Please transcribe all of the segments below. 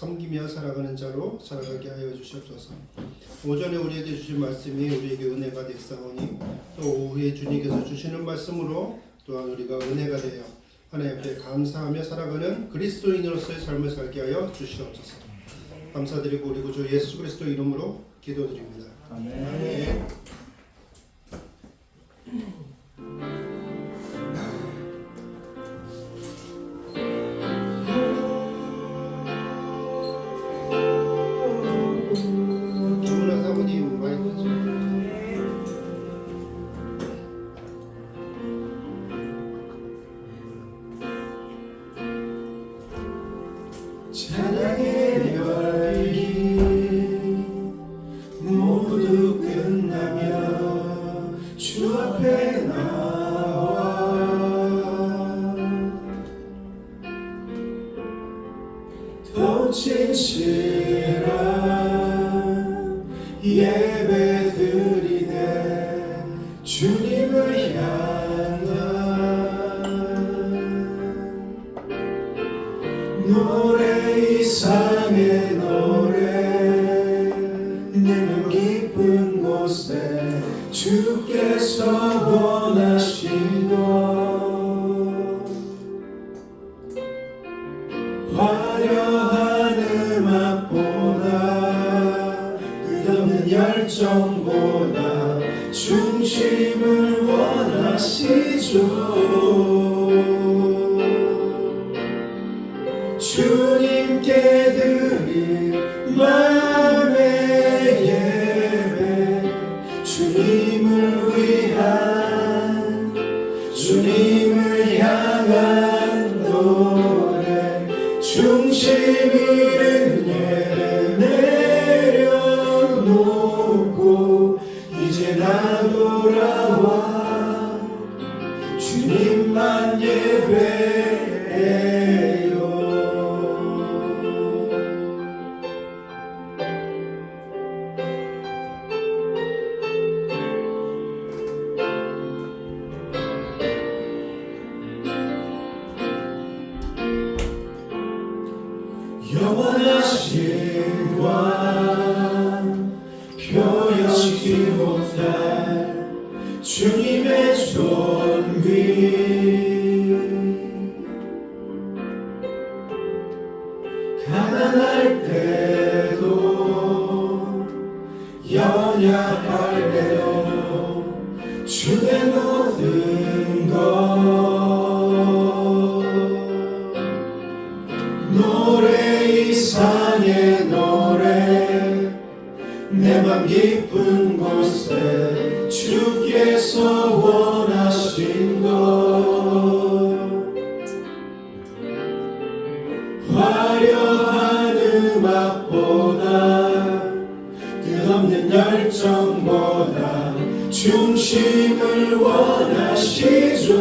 섬기며 살아가는 자로 살아가게 하여 주시옵소서. 오전에 우리에게 주신 말씀이 우리에게 은혜가 되사오니 또 오후에 주님께서 주시는 말씀으로 또한 우리가 은혜가 되어 하나님 앞에 감사하며 살아가는 그리스도인으로서의 삶을 살게 하여 주시옵소서. 감사드리고 우리 구주 예수 그리스도 이름으로 기도드립니다. 아멘. 아멘. 김문아 사모님 마이크 좀. 찬양의 열기 모두 끝나며 주 앞에 나와 더 진실한 예배 드리네 주님을 향한 노래 이상의 노래 내면 깊은 곳에 주께서 원하신 것 화려한 음악보다 끝없는 열정보다 중심을 원하시죠. 주님께 드릴 마음의 예배 주님을 위한 주님을 향한 노래 중심 잃은 예배 내려놓고 이제 나 돌아와 주님만 예배해요. 영원하신 왕 표현하지 못할 주님의 존귀 가난할 때도 연약할 때도 주의 모든 것 노래 이상의 노래 내 맘 깊은 곳에 주께서 원하신 것 화려한 음악보다 끝없는 열정보다 중심을 원하시죠.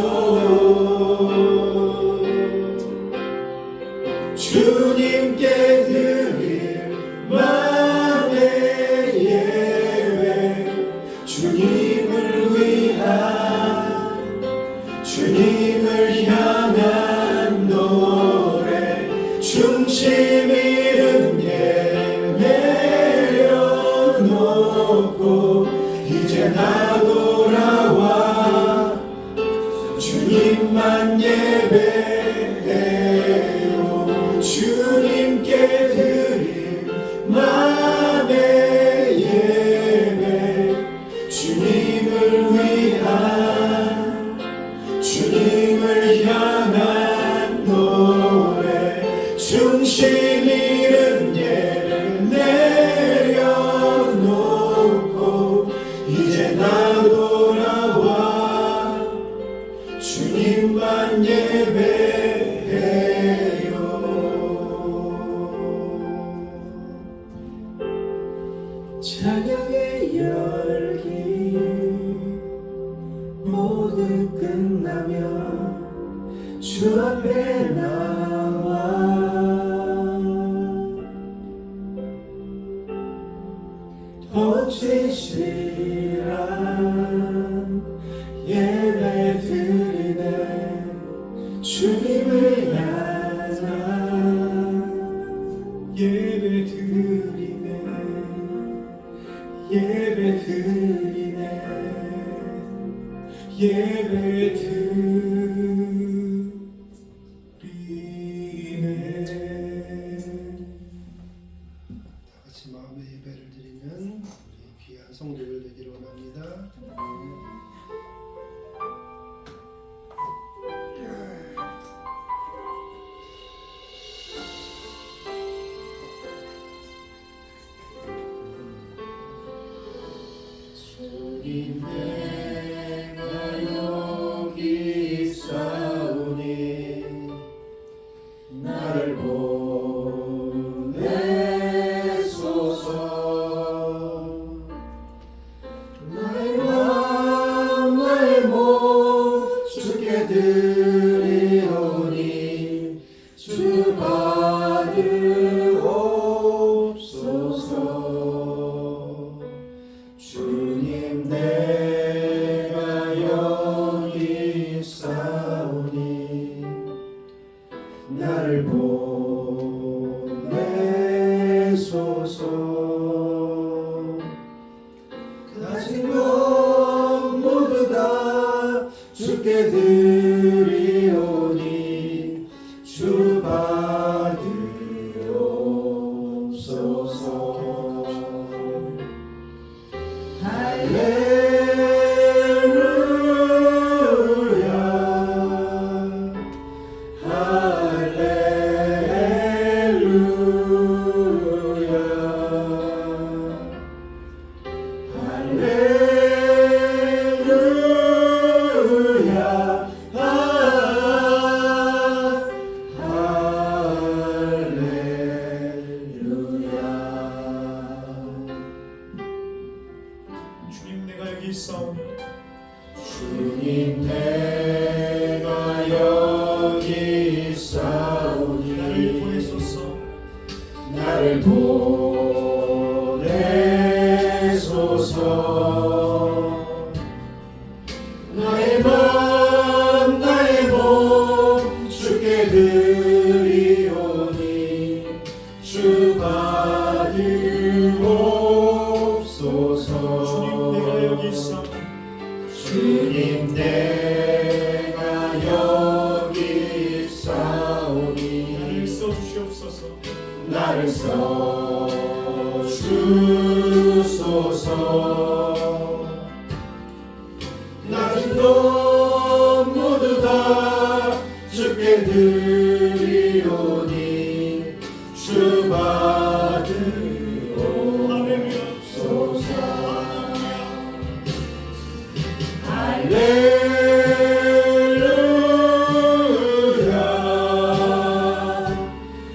주님께 드릴 마음의 예배 주님을 위한 주님을 향한 노래 중심 잃은 예배 내려놓고 이제 나 돌아와 주님만 예배해요. 주님께 드릴 마음의 예배 주님을 위한 주님을 향한 노래 중심 잃은 예배 내려놓고 이제 나 돌아와 주님만 예배해요. 찬양의 열기 모두 끝나며 주 앞에 나와 더 진실한 예배 드리네 주님을 향한 예배 드리네 예배 드리네 예배 드리네. 다 같이 마음의 예배를 드리는 우리 귀한 성도들 되기를 원합니다. 주님 내가 여기 있사오니 나를 보내소서. 나의 마음 나의 몸 주께 드리오니 주 받으옵소서. 주님 내가 여기 있사오니 나를 보내소서. 가진 것 모두 다 주께 드리오니 주 받으옵소서. 할렐루야 할렐루야 할렐루야 할렐루야. 주님 내가 여기 있사오니 주님 내가 여기 있사오니 나를 보내소서. 나를 보내소서. 나의 마음 나의 몸 주께 드리오니 주 받으옵소서. 주님 내가 여기 있사오니 주님 내가 여기 있사오니 나를 써주시옵소서. 나를 써주소서. 나진 것 모두 다 주께 드리오니 주 받으옵소서. 할렐루야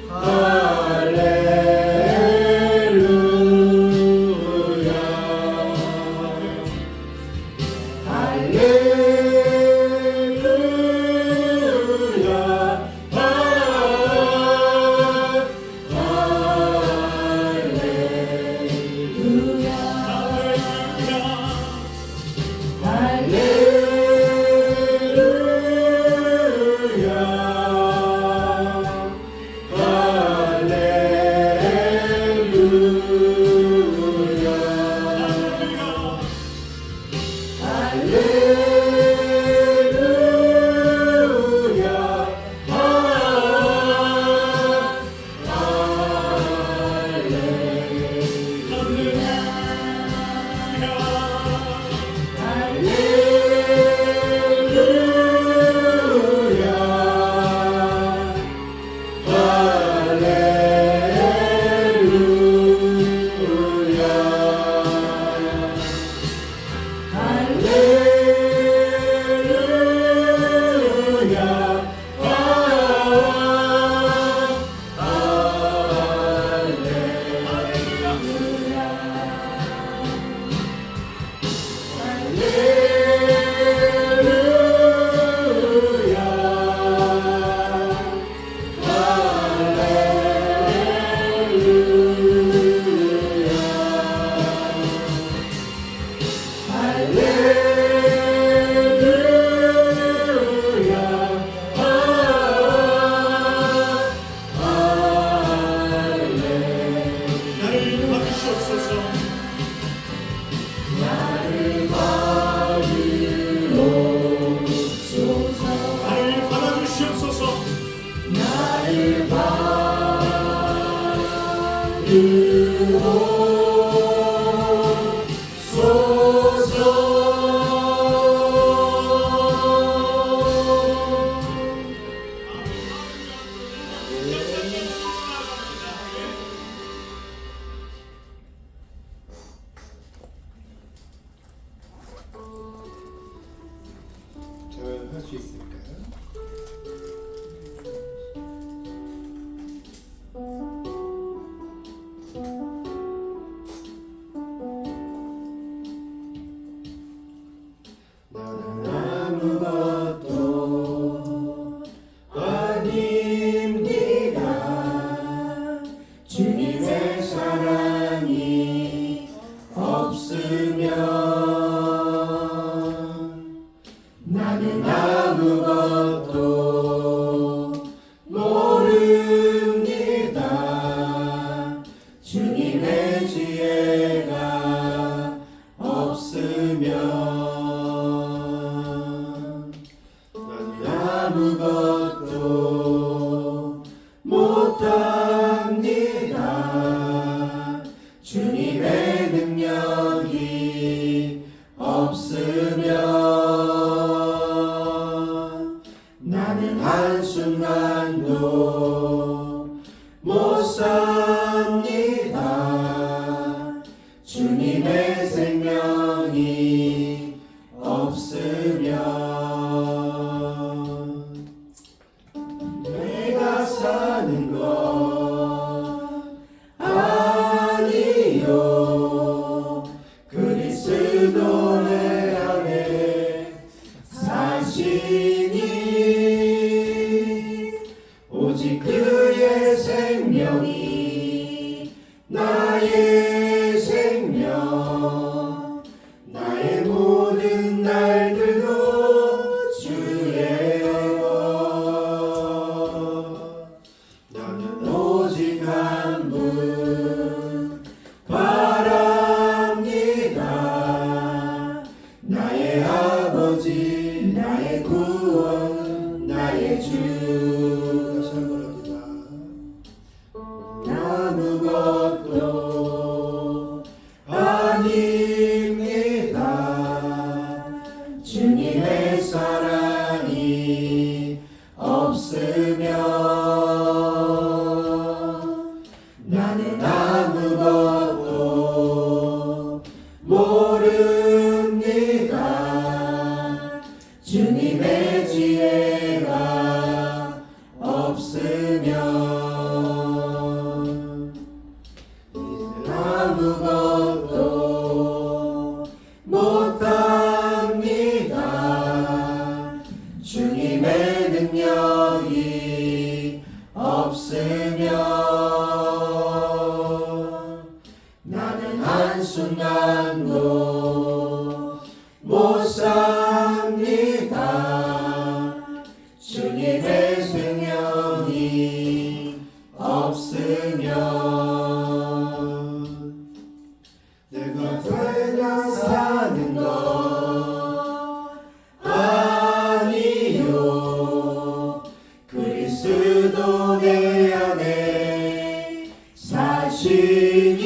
할렐루야 할렐루야 할렐루야 잘 할 수 있을까요? 나는 아무것도 아닙니다. 주님의 사랑이 없으면 나는 아무것도 모릅니다. 주님의 지혜가 없으면 나는 아무것도 못합니다. 주님의 능력이 없으면 나는 한순간도 못 삽니다. 주님의 생명이 없으면 내가 사는 것 아니요 그리스도 내 안에 사시니 오직 그의 생명이 나의 생명 나의 모든 날들도 주예요. 나는 오직 한 분 바랍니다. 나의 아버지 나의 구원 나의 주. 다시 한번 합니다. 아무것도 아닙니다. 주님의 사랑이 없으면 나는 아무것도 모릅니다. 주님의 지혜가 없으면 아무것도 못합니다. 주님의 능력이 없으면 나는 한순간도 못 삽니다. 주님의 생명이 없으면 내가 살아 사는 것 아니요 그리스도 내 안에 사시니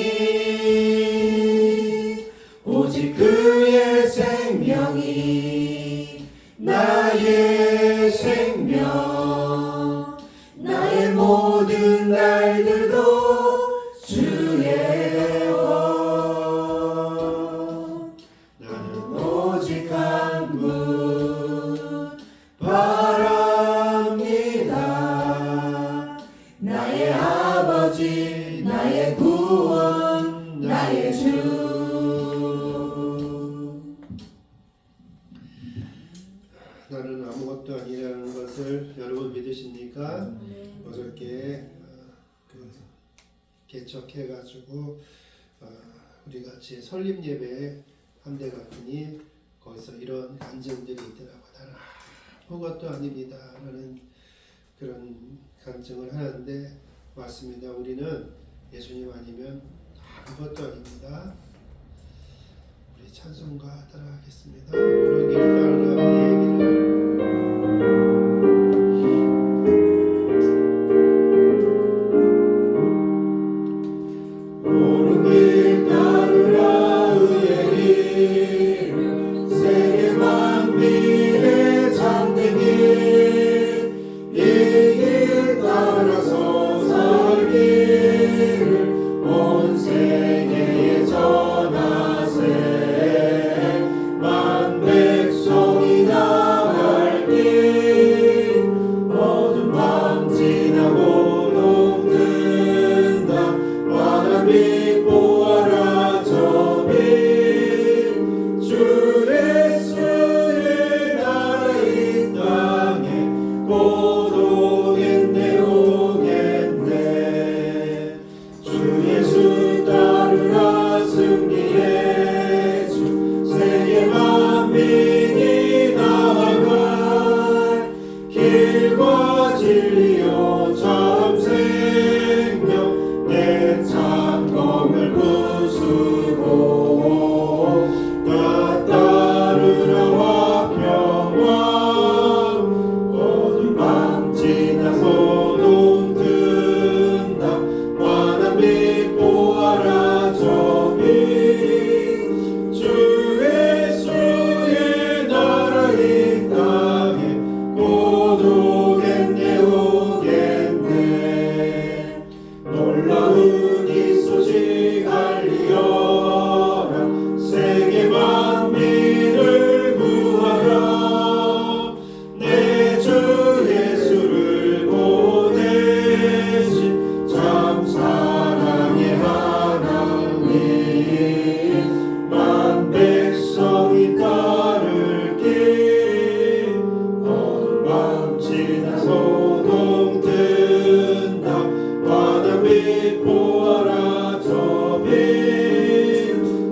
오직 그의 생명이 나의 생명 나의 모든 날들도 주예요. 나는 오직 한 분 바랍니다. 나의 아버지 나의 구원 나의 주. 나는 아무것도 아니라는 것을 여러분 믿으십니까? 어저께 개척해가지고 우리 같이 설립 예배 함대 갔더니 거기서 이런 간증들이 있더라고. 나는 아무것도 아닙니다 라는 그런 간증을 하는데 맞습니다. 우리는 예수님 아니면 아무것도 아닙니다. 우리 찬송가 따라하겠습니다. 오는 길 따라 우리의 길을 및 보아라 저비 주 예수의 나라 이 땅에 곧 오겠네 오겠네 주 예수 따르라 승리의 주 세계 만민이 나아갈 길과 진리요 참 생명 내 창검을 부수고 나 따르라와 평화 어둠 밤 지나 소동 든다 환한 빛 보아라 저비 주 예수의 나라 이 땅에 곧 오겠네 오겠네 놀라운 이 소식 알리어라 세계 만민을 구하라 내 주 예수를 보내신 참 사랑의 하나님 만 백성이 따를 길 어둠 밤 지나 소동 든다 환한 빛 보아라 저비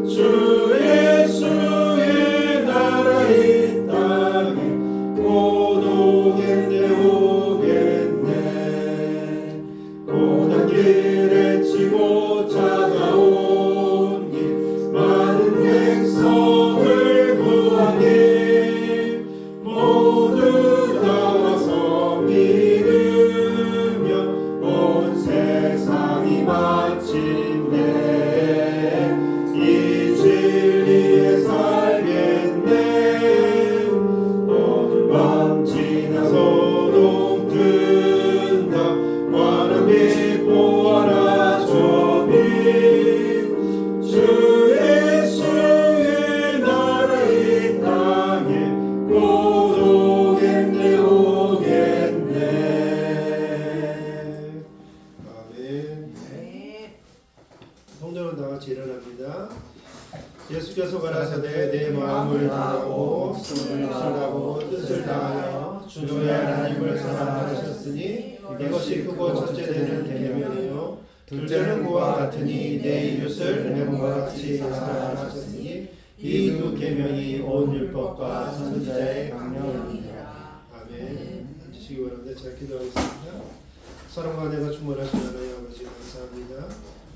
주 예수의 나라 이 땅에 곧 오겠네 오겠네 고난 길에 치고 찾아온 길 많은 백성을 구하니 모두 다 와서 믿으면 온 세상이 마침내 이 진리에 살겠네 어둠 밤 지나 소동 든다 환한 빛 보아라 저비 주 예수의 나라 이 땅에 곧 오겠네 오겠네 아멘. 성도는 다 같이 일어납니다. 예수께서 가라사대 내 마음을 다하고 손을 다하고 뜻을 다하여 주 너의 하나님을 사랑하셨으니 이것이 크고 첫째 되는 계명이요 둘째는 그와 같으니 내 이웃을 내 몸과 같이 사랑하셨으니 이 두 계명이 온 율법과 선지자의 강령이니라. 아멘. 앉으시기 바랍니다. 잘 기도하겠습니다. 사랑과 은혜가 충만하신 하나님 아버지 감사합니다.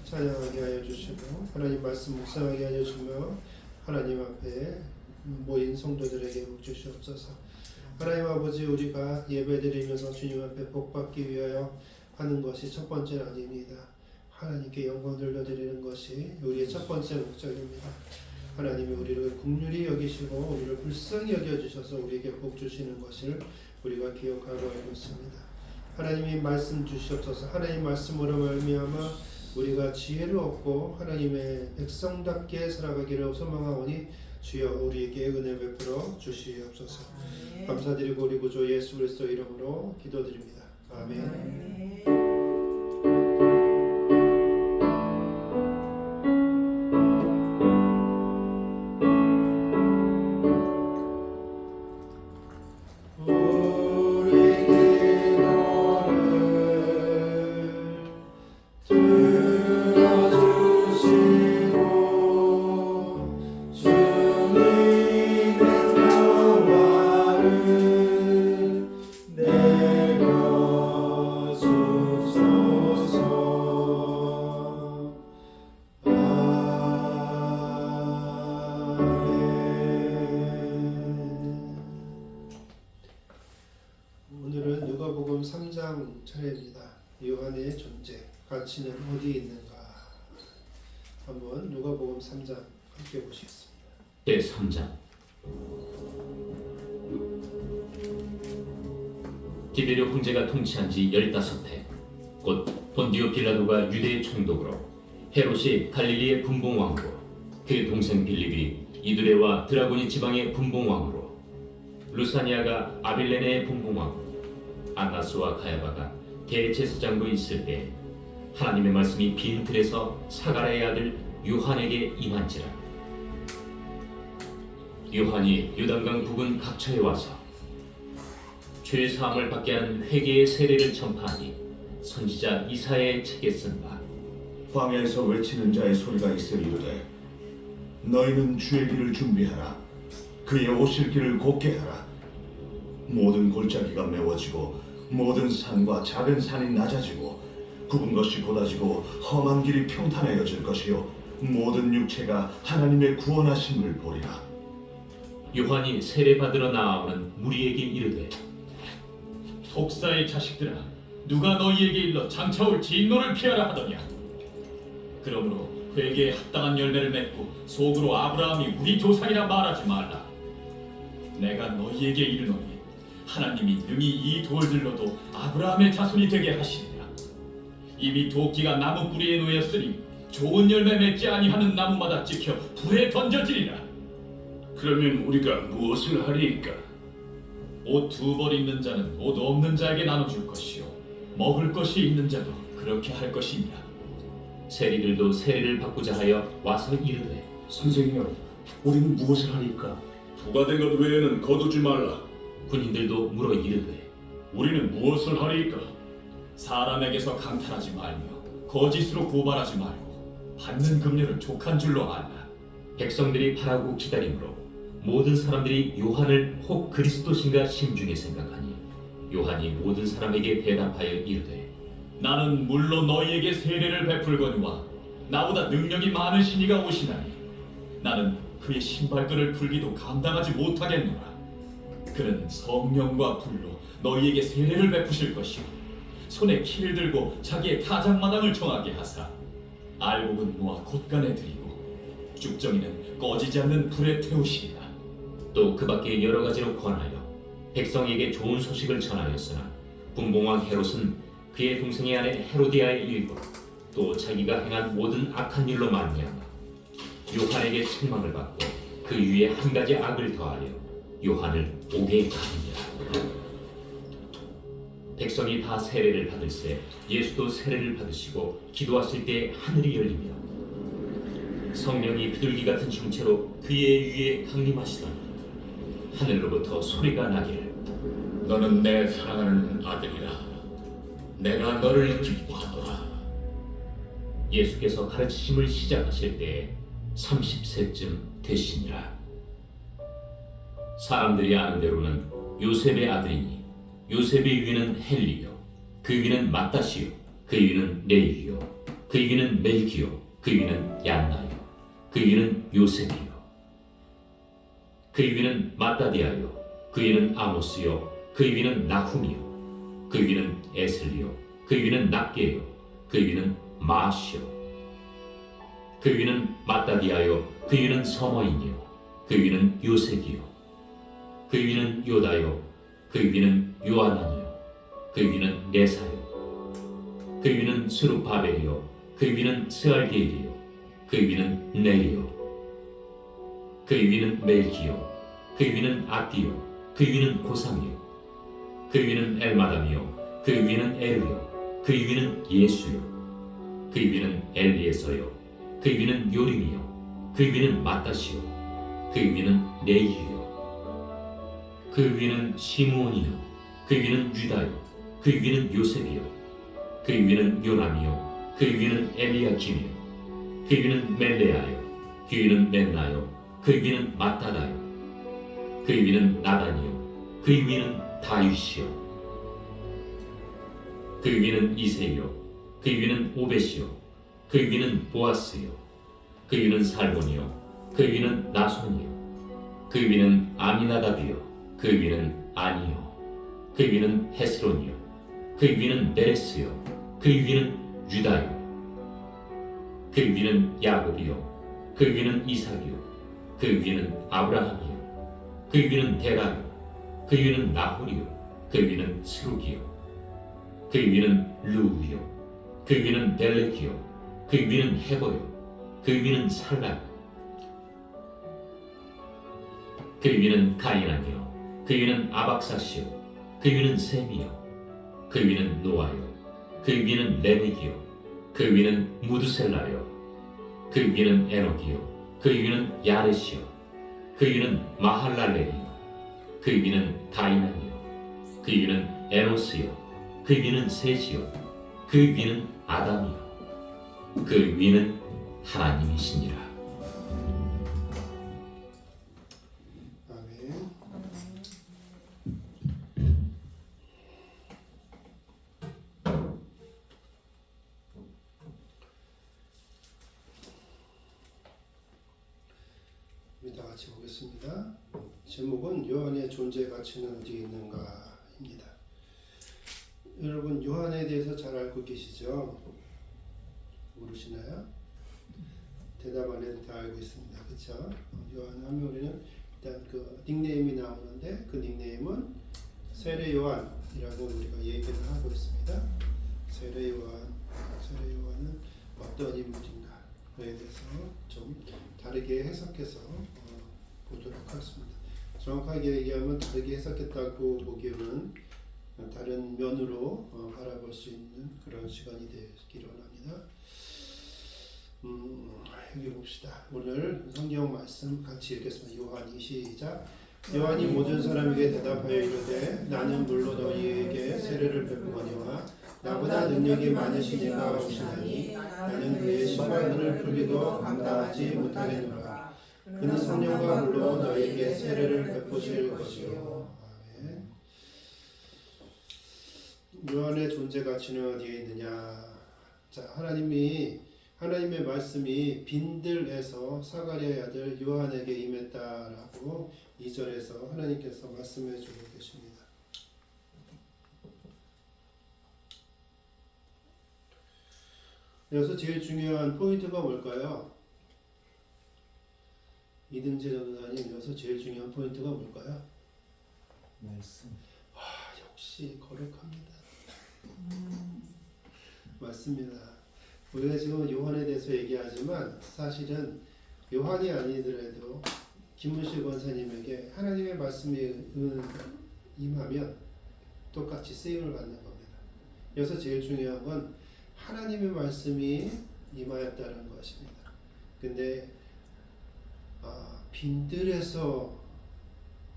찬양하게 하여 주시고 하나님 말씀 묵상하게 하여 주며 하나님 앞에 모인 성도들에게 복 주시옵소서. 하나님 아버지 우리가 예배드리면서 주님 앞에 복받기 위하여 하는 것이 첫 번째는 아닙니다. 하나님께 영광 돌려드리는 것이 우리의 첫 번째 목적입니다. 하나님이 우리를 긍휼히 여기시고 우리를 불쌍히 여겨주셔서 우리에게 복 주시는 것을 우리가 기억하고 알고 있습니다. 하나님이 말씀 주시옵소서. 하나님 말씀으로 말미암아 우리가 지혜를 얻고 하나님의 백성답게 살아가기를 소망하오니 주여 우리에게 은혜 베풀어 주시옵소서. 감사드리고 우리 구주 예수 그리스도 이름으로 기도드립니다. 아멘. 오늘은 누가복음 3장 차례입니다. 요한의 존재, 가치는 어디 있는가? 한번 누가복음 3장 함께 보시겠습니다. 제3장 디베르 황제가 통치한 지 15해 곧 본디오 빌라도가 유대의 총독으로 헤롯이 갈릴리의 분봉왕으로 그 동생 빌립이 이두레와 드라고니 지방의 분봉왕으로 루사니아가 아빌레네의 분봉왕으로 안나스와 가야바가 대제사장도 있을 때 하나님의 말씀이 빈 틀에서 사가랴의 아들 요한에게 임한지라. 요한이 요단강 부근 각처에 와서 죄 사함을 받게 하는 회개의 세례를 전파하니 선지자 이사야의 책에 쓴 바 광야에서 외치는 자의 소리가 있으리 이르되 너희는 주의 길을 준비하라. 그의 오실 길을 곧게 하라. 모든 골짜기가 메워지고 모든 산과 작은 산이 낮아지고 굽은 것이 곧아지고 험한 길이 평탄해져질 것이요 모든 육체가 하나님의 구원하심을 보리라. 요한이 세례 받으러 나아오는 무리에게 이르되 독사의 자식들아, 누가 너희에게 일러 장차올 진노를 피하라 하더냐? 그러므로 회개에 합당한 열매를 맺고 속으로 아브라함이 우리 조상이라 말하지 말라. 내가 너희에게 이르노니 하나님이 능히 이 돌들로도 아브라함의 자손이 되게 하시리라. 이미 도끼가 나무 뿌리에 놓였으니 좋은 열매 맺지 아니하는 나무마다 찍혀 불에 던져지리라. 그러면 우리가 무엇을 하리이까? 옷 2벌 있는 자는 옷 없는 자에게 나눠줄 것이요 먹을 것이 있는 자도 그렇게 할 것이니라. 세리들도 세례를 받고자 하여 와서 이르되 선생이여, 우리는 무엇을 하리까? 부과된 것 외에는 거두지 말라. 군인들도 물어 이르되 우리는 무엇을 하리이까? 사람에게서 강탈하지 말며 거짓으로 고발하지 말고 받는 금료를 족한 줄로 알라. 백성들이 바라고 기다림으로 모든 사람들이 요한을 혹 그리스도신가 심중에 생각하니 요한이 모든 사람에게 대답하여 이르되 나는 물로 너희에게 세례를 베풀거니와 나보다 능력이 많으신 이가 오시나니 나는 그의 신발끈을 풀기도 감당하지 못하겠노라. 그는 성령과 불로 너희에게 세례를 베푸실 것이요 손에 키를 들고 자기의 타작마당을 정하게 하사 알곡은 모아 곳간에 들이고 죽정이는 꺼지지 않는 불에 태우시리라. 또 그 밖에 여러 가지로 권하여 백성에게 좋은 소식을 전하였으나 분봉왕 헤롯은 그의 동생의 아내 헤로디아의 일과 또 자기가 행한 모든 악한 일로 말미암아 요한에게 책망을 받고 그 위에 한 가지 악을 더하려 요한을 옥에 가두니라. 백성이 다 세례를 받을새 예수도 세례를 받으시고 기도하실 때 하늘이 열리며 성령이 비둘기 같은 형체로 그의 위에 강림하시더니 하늘로부터 소리가 나기를 너는 내 사랑하는 아들이라. 내가 너를 기뻐하노라. 예수께서 가르치심을 시작하실 때에 30세쯤 되시니라. 사람들이 아는 대로는 요셉의 아들이니 요셉의 위는 헬리요 그 위는 마따시요 그 위는 레위요 그 위는 멜기요 그 위는 얀나요 그 위는 요셉이요 그 위는 마따디아요 그 위는 아모스요 그 위는 나훔이요 그 위는 에슬리요 그 위는 낫게요 그 위는 마시요 그 위는 마따디아요 그 위는 서머인이요 그 위는 요셉이요 그 위는 요다요 그 위는 요아난이요 그 위는 네사요 그 위는 스룹바벨이요 그 위는 스알게일이요 그 위는 네리요 그 위는 멜기요 그 위는 아띠요 그 위는 고삼이요 그 위는 엘마담이요 그 위는 에르요 그 위는 예수요 그 위는 엘리에서요 그 위는 요림이요 그 위는 마따시요 그 위는 레이요 그 위는 시므온이요 그 위는 유다요 그 위는 요셉이요 그 위는 요람이요 그 위는 엘리야김이요 그 위는 멜레아요 그 위는 멘나요 그 위는 마따다요 그 위는 나단이요 그 위는 다윗이요 그 위는 이세요 그 위는 오벳이요 그 위는 보아스요 그 위는 살몬이요 그 위는 나손이요 그 위는 아미나답이요 그 위는 아니요 그 위는 헤스론이요 그 위는 메레스요 그 위는 유다요 그 위는 야곱이요 그 위는 이삭이요 그 위는 아브라함이요 그 위는 데라요 그 위는 나홀이요 그 위는 스룩이요 그 위는 루우요 그 위는 벨렉이요 그 위는 헤버요 그 위는 살라요 그 위는 가이나니요 그 위는 아박사시요 그 위는 셈이요 그 위는 노아요 그 위는 레멕이요 그 위는 무드셀라요. 그 위는 에녹이요. 그 위는 야렛이요. 그 위는 마할랄렐이요. 그 위는 가이난이요. 그 위는 에노스요. 그 위는 셋이요. 그 위는 아담이요. 그 위는 하나님이시니라. 아멘. 우리 다 같이 보겠습니다. 제목은 요한의 존재 가치는 어디에 있는가입니다. 여러분 요한에 대해서 잘 알고 계시죠? 모르시나요? 대답 안 해도 다 알고 있습니다. 그렇죠? 요한 하면 우리는 일단 그 닉네임이 나오는데 그 닉네임은 세례 요한이라고 우리가 얘기를 하고 있습니다. 세례 요한은 어떤 인물인가에 대해서 좀 다르게 해석해서 보도록 하겠습니다. 정확하게 얘기하면 다르게 해석했다고 보기에는 다른 면으로 바라볼 수 있는 그런 시간이 되기를 원합니다. 여기 봅시다. 오늘 성경 말씀 같이 읽겠습니다. 요한이 시작. 요한이 모든 사람에게 대답하여 이르되 나는 물로 너희에게 세례를 베푸거니와 나보다 능력이 많으신 이가 오시나니 나는 그의 신발끈을 풀기도 감당하지 못하겠노라. 그는 성령과 물로 너희에게 세례를 베푸실 것이요. 아멘. 요한의 존재 가치는 어디에 있느냐? 자, 하나님의 말씀이 빈들에서 사가랴의 아들 요한에게 임했다라고 2절에서 하나님께서 말씀해 주고 계십니다. 여기서 제일 중요한 포인트가 뭘까요? 이등재 전도사님, 여기서 제일 중요한 포인트가 뭘까요? 말씀. 역시 거룩합니다. 맞습니다. 우리가 지금 요한에 대해서 얘기하지만 사실은 요한이 아니더라도 김문실 권사님에게 하나님의 말씀이 임하면 똑같이 쓰임을 받는 겁니다. 여기서 제일 중요한 건 하나님의 말씀이 임하였다는 것입니다. 근데 빈들에서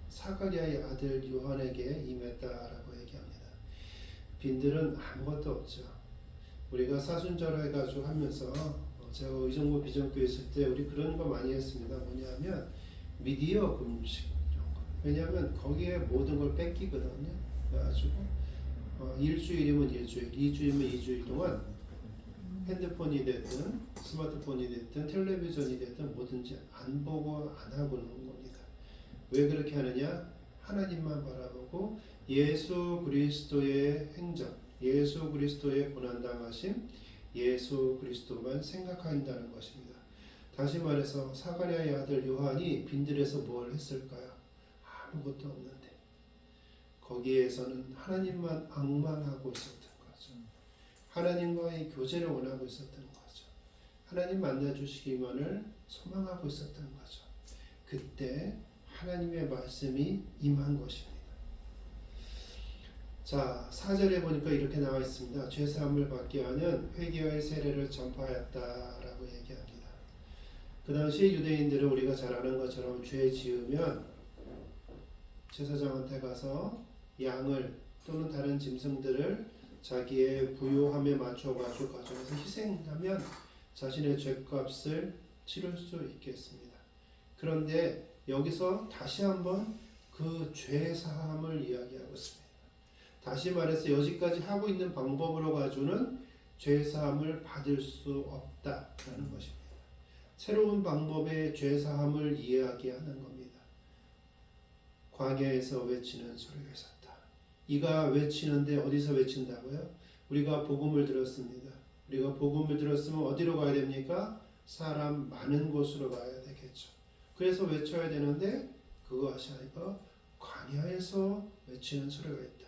사가랴의 아들 요한에게 임했다라고 얘기합니다. 빈들은 아무것도 없죠. 우리가 사순절해가지고 하면서 제가 의정부 비전교회 있을 때 우리 그런 거 많이 했습니다. 뭐냐면 미디어 금식 이런 거. 왜냐하면 거기에 모든 걸 뺏기거든요. 그래가지고 일주일이면 일주일, 2주이면 2주일 동안 핸드폰이 됐든 스마트폰이 됐든 텔레비전이 됐든 뭐든지 안 보고 안 하고 노는 겁니다. 왜 그렇게 하느냐? 하나님만 바라보고 예수 그리스도의 행정, 예수 그리스도의 고난당하심, 예수 그리스도만 생각한다는 것입니다. 다시 말해서 사가랴의 아들 요한이 빈들에서 뭘 했을까요? 아무것도 없는데 거기에서는 하나님만 앙망하고 있었던 거죠. 하나님과의 교제를 원하고 있었던 거죠. 하나님 만나주시기만을 소망하고 있었던 거죠. 그때 하나님의 말씀이 임한 것입니다. 자, 4절에 보니까 이렇게 나와 있습니다. 죄사함을 받게 하는 회개의 세례를 전파하였다라고 얘기합니다. 그 당시 유대인들은 우리가 잘 아는 것처럼 죄 지으면 제사장한테 가서 양을 또는 다른 짐승들을 자기의 부요함에 맞춰가지고 가져가서 희생하면 자신의 죄값을 치를 수 있겠습니다. 그런데 여기서 다시 한번 그 죄사함을 이야기하고 있습니다. 다시 말해서 여지까지 하고 있는 방법으로 가지고는 죄사함을 받을 수 없다라는 것입니다. 새로운 방법의 죄사함을 이야기하는 겁니다. 광야에서 외치는 소리가 있었다. 이가 외치는데 어디서 외친다고요? 우리가 복음을 들었습니다. 우리가 복음을 들었으면 어디로 가야 됩니까? 사람 많은 곳으로 가야 되겠죠. 그래서 외쳐야 되는데 그것이 아니고 광야에서 외치는 소리가 있다.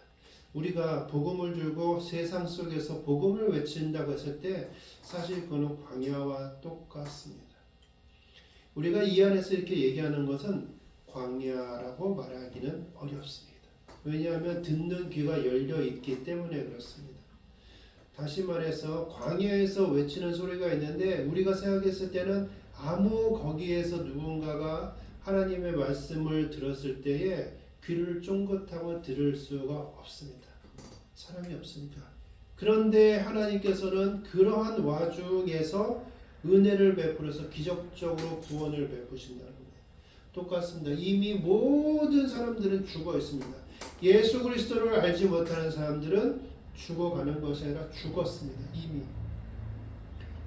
우리가 복음을 들고 세상 속에서 복음을 외친다고 했을 때 사실 그는 광야와 똑같습니다. 우리가 이 안에서 이렇게 얘기하는 것은 광야라고 말하기는 어렵습니다. 왜냐하면 듣는 귀가 열려 있기 때문에 그렇습니다. 다시 말해서 광야에서 외치는 소리가 있는데 우리가 생각했을 때는 아무 거기에서 누군가가 하나님의 말씀을 들었을 때에 귀를 쫑긋하고 들을 수가 없습니다. 사람이 없으니까. 그런데 하나님께서는 그러한 와중에서 은혜를 베풀어서 기적적으로 구원을 베푸신다는 겁니다. 똑같습니다. 이미 모든 사람들은 죽어 있습니다. 예수 그리스도를 알지 못하는 사람들은 죽어가는 것이 아니라 죽었습니다. 이미.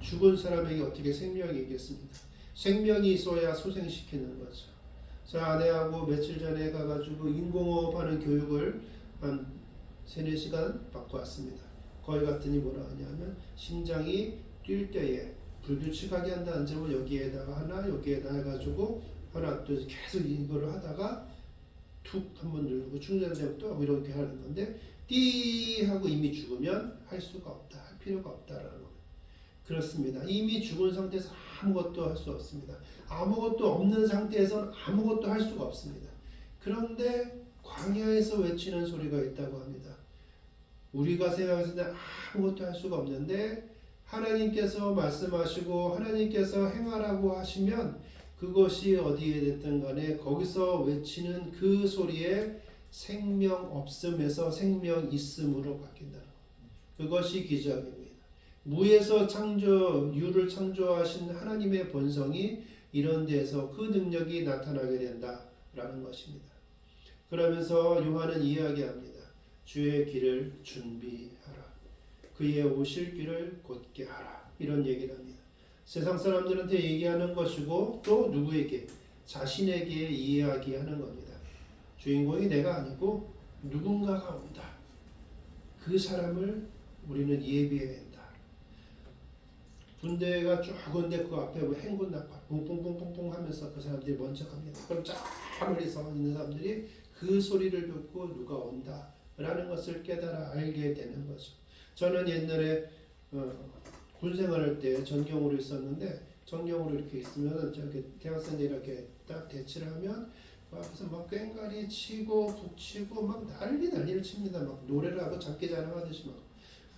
죽은 사람에게 어떻게 생명이 있겠습니까? 생명이 있어야 소생시키는 거죠. 저 아내하고 며칠 전에 가가지고 인공호흡 하는 교육을 한 3-4시간 받고 왔습니다. 거기 갔더니 뭐라 하냐면 심장이 뛸 때에 불규칙하게 한다는 점을 여기에다가 하나 여기에다 해가지고 하나 또 계속 이거를 하다가 툭 한번 누르고 충전되면 또 하고 이렇게 하는 건데 띠 하고 이미 죽으면 할 수가 없다. 할 필요가 없다라는 겁니다. 그렇습니다. 이미 죽은 상태에서 아무것도 할 수 없습니다. 아무것도 없는 상태에서는 아무것도 할 수가 없습니다. 그런데 광야에서 외치는 소리가 있다고 합니다. 우리가 생각했을 때 아무것도 할 수가 없는데 하나님께서 말씀하시고 하나님께서 행하라고 하시면 그것이 어디에 됐든 간에 거기서 외치는 그 소리에 생명 없음에서 생명 있음으로 바뀐다는 것. 그것이 기적입니다. 무에서 유를 창조하신 하나님의 본성이 이런 데서 그 능력이 나타나게 된다라는 것입니다. 그러면서 요한은 이야기합니다. 주의 길을 준비하라. 그의 오실 길을 곧게 하라. 이런 얘기를 합니다. 세상 사람들한테 얘기하는 것이고 또 누구에게? 자신에게 이야기하는 겁니다. 주인공이 내가 아니고 누군가가 온다. 그 사람을 우리는 예비해야 한다. 군대가 쭉 오는데 그 앞에 뭐 행군 낙하 뿡뿡뿡뿡뿡 하면서 그 사람들이 먼저 갑니다. 그럼 쫙 멀리서 있는 사람들이 그 소리를 듣고 누가 온다 라는 것을 깨달아 알게 되는 거죠. 저는 옛날에 군 생활할 때 전경으로 있었는데 전경으로 이렇게 있으면 저렇게 대학생들이 이렇게 딱 대치를 하면 앞에서 막 꽹과리 치고 북치고 막 난리를 칩니다. 막 노래를 하고 장기 자랑하듯이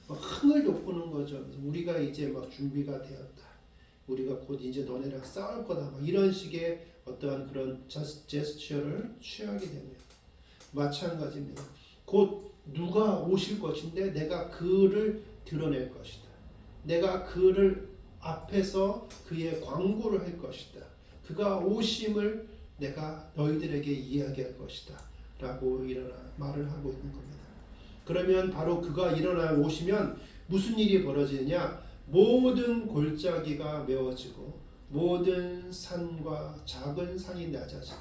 막 흥을 돋구는 거죠. 그래서 우리가 이제 막 준비가 되었다. 우리가 곧 이제 너네랑 싸울 거다. 막 이런 식의 어떠한 그런 제스처를 취하게 됩니다. 마찬가지입니다. 곧 누가 오실 것인데 내가 그를 드러낼 것이다. 내가 그를 앞에서 그의 광고를 할 것이다. 그가 오심을 내가 너희들에게 이야기할 것이다. 라고 말을 하고 있는 겁니다. 그러면 바로 그가 일어나 오시면 무슨 일이 벌어지느냐? 모든 골짜기가 메워지고 모든 산과 작은 산이 낮아지고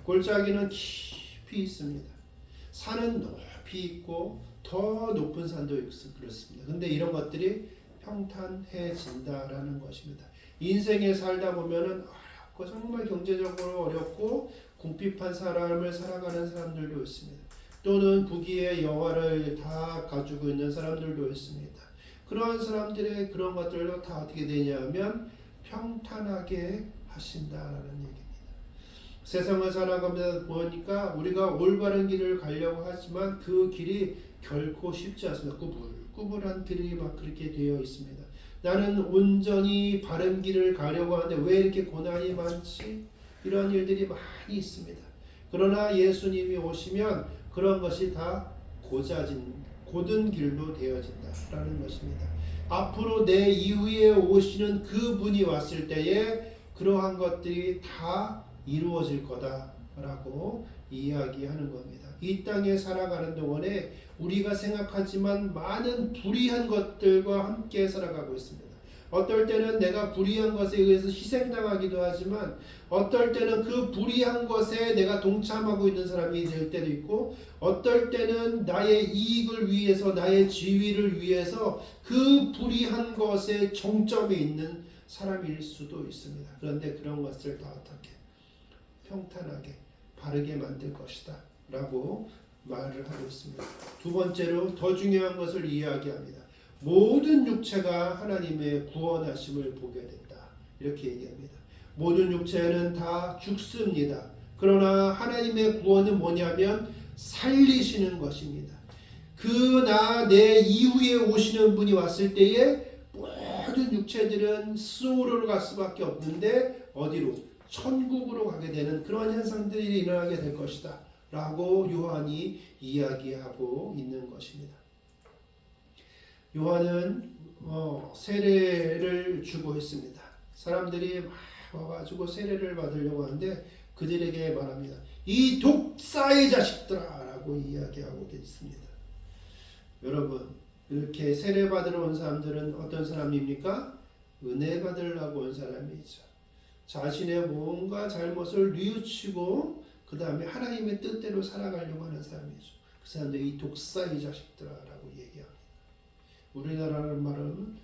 골짜기는 깊이 있습니다. 산은 높이 있고 더 높은 산도 그렇습니다. 근데 이런 것들이 평탄해진다라는 것입니다. 인생에 살다 보면은 어렵고 정말 경제적으로 어렵고 궁핍한 삶을 살아가는 사람들도 있습니다. 또는 부귀의 영화를 다 가지고 있는 사람들도 있습니다. 그런 사람들의 그런 것들도 다 어떻게 되냐면 평탄하게 하신다라는 얘기입니다. 세상을 살아가면서 보니까 우리가 올바른 길을 가려고 하지만 그 길이 결코 쉽지 않습니다. 꾸불꾸불한 길이 막 그렇게 되어 있습니다. 나는 온전히 바른 길을 가려고 하는데 왜 이렇게 고난이 많지? 이런 일들이 많이 있습니다. 그러나 예수님이 오시면 그런 것이 다 곧은 길로 되어진다라는 것입니다. 앞으로 내 이후에 오시는 그분이 왔을 때에 그러한 것들이 다 이루어질 거다라고 이야기하는 겁니다. 이 땅에 살아가는 동안에 우리가 생각하지만 많은 불의한 것들과 함께 살아가고 있습니다. 어떨 때는 내가 불의한 것에 의해서 희생당하기도 하지만 어떨 때는 그 불의한 것에 내가 동참하고 있는 사람이 될 때도 있고 어떨 때는 나의 이익을 위해서 나의 지위를 위해서 그 불의한 것에 정점에 있는 사람일 수도 있습니다. 그런데 그런 것을 다 어떻게 평탄하게 바르게 만들 것이다 라고 말을 하고 있습니다. 두 번째로 더 중요한 것을 이야기합니다. 모든 육체가 하나님의 구원하심을 보게 된다. 이렇게 얘기합니다. 모든 육체는 다 죽습니다. 그러나 하나님의 구원은 뭐냐면 살리시는 것입니다. 그나 내 이후에 오시는 분이 왔을 때에 모든 육체들은 스스로를 갈 수밖에 없는데 어디로? 천국으로 가게 되는 그런 현상들이 일어나게 될 것이다 라고 요한이 이야기하고 있는 것입니다. 요한은 세례를 주고 있습니다. 사람들이 막 와가지고 세례를 받으려고 하는데 그들에게 말합니다. 이 독사의 자식들아 라고 이야기하고 있습니다. 여러분, 이렇게 세례 받으러 온 사람들은 어떤 사람입니까? 은혜 받으려고 온 사람이죠. 자신의 뭔가 잘못을 뉘우치고 그 다음에 하나님의 뜻대로 살아가려고 하는 사람이죠. 그 사람들이 이 독사의 자식들아 라고 얘기합니다. 우리나라는 말은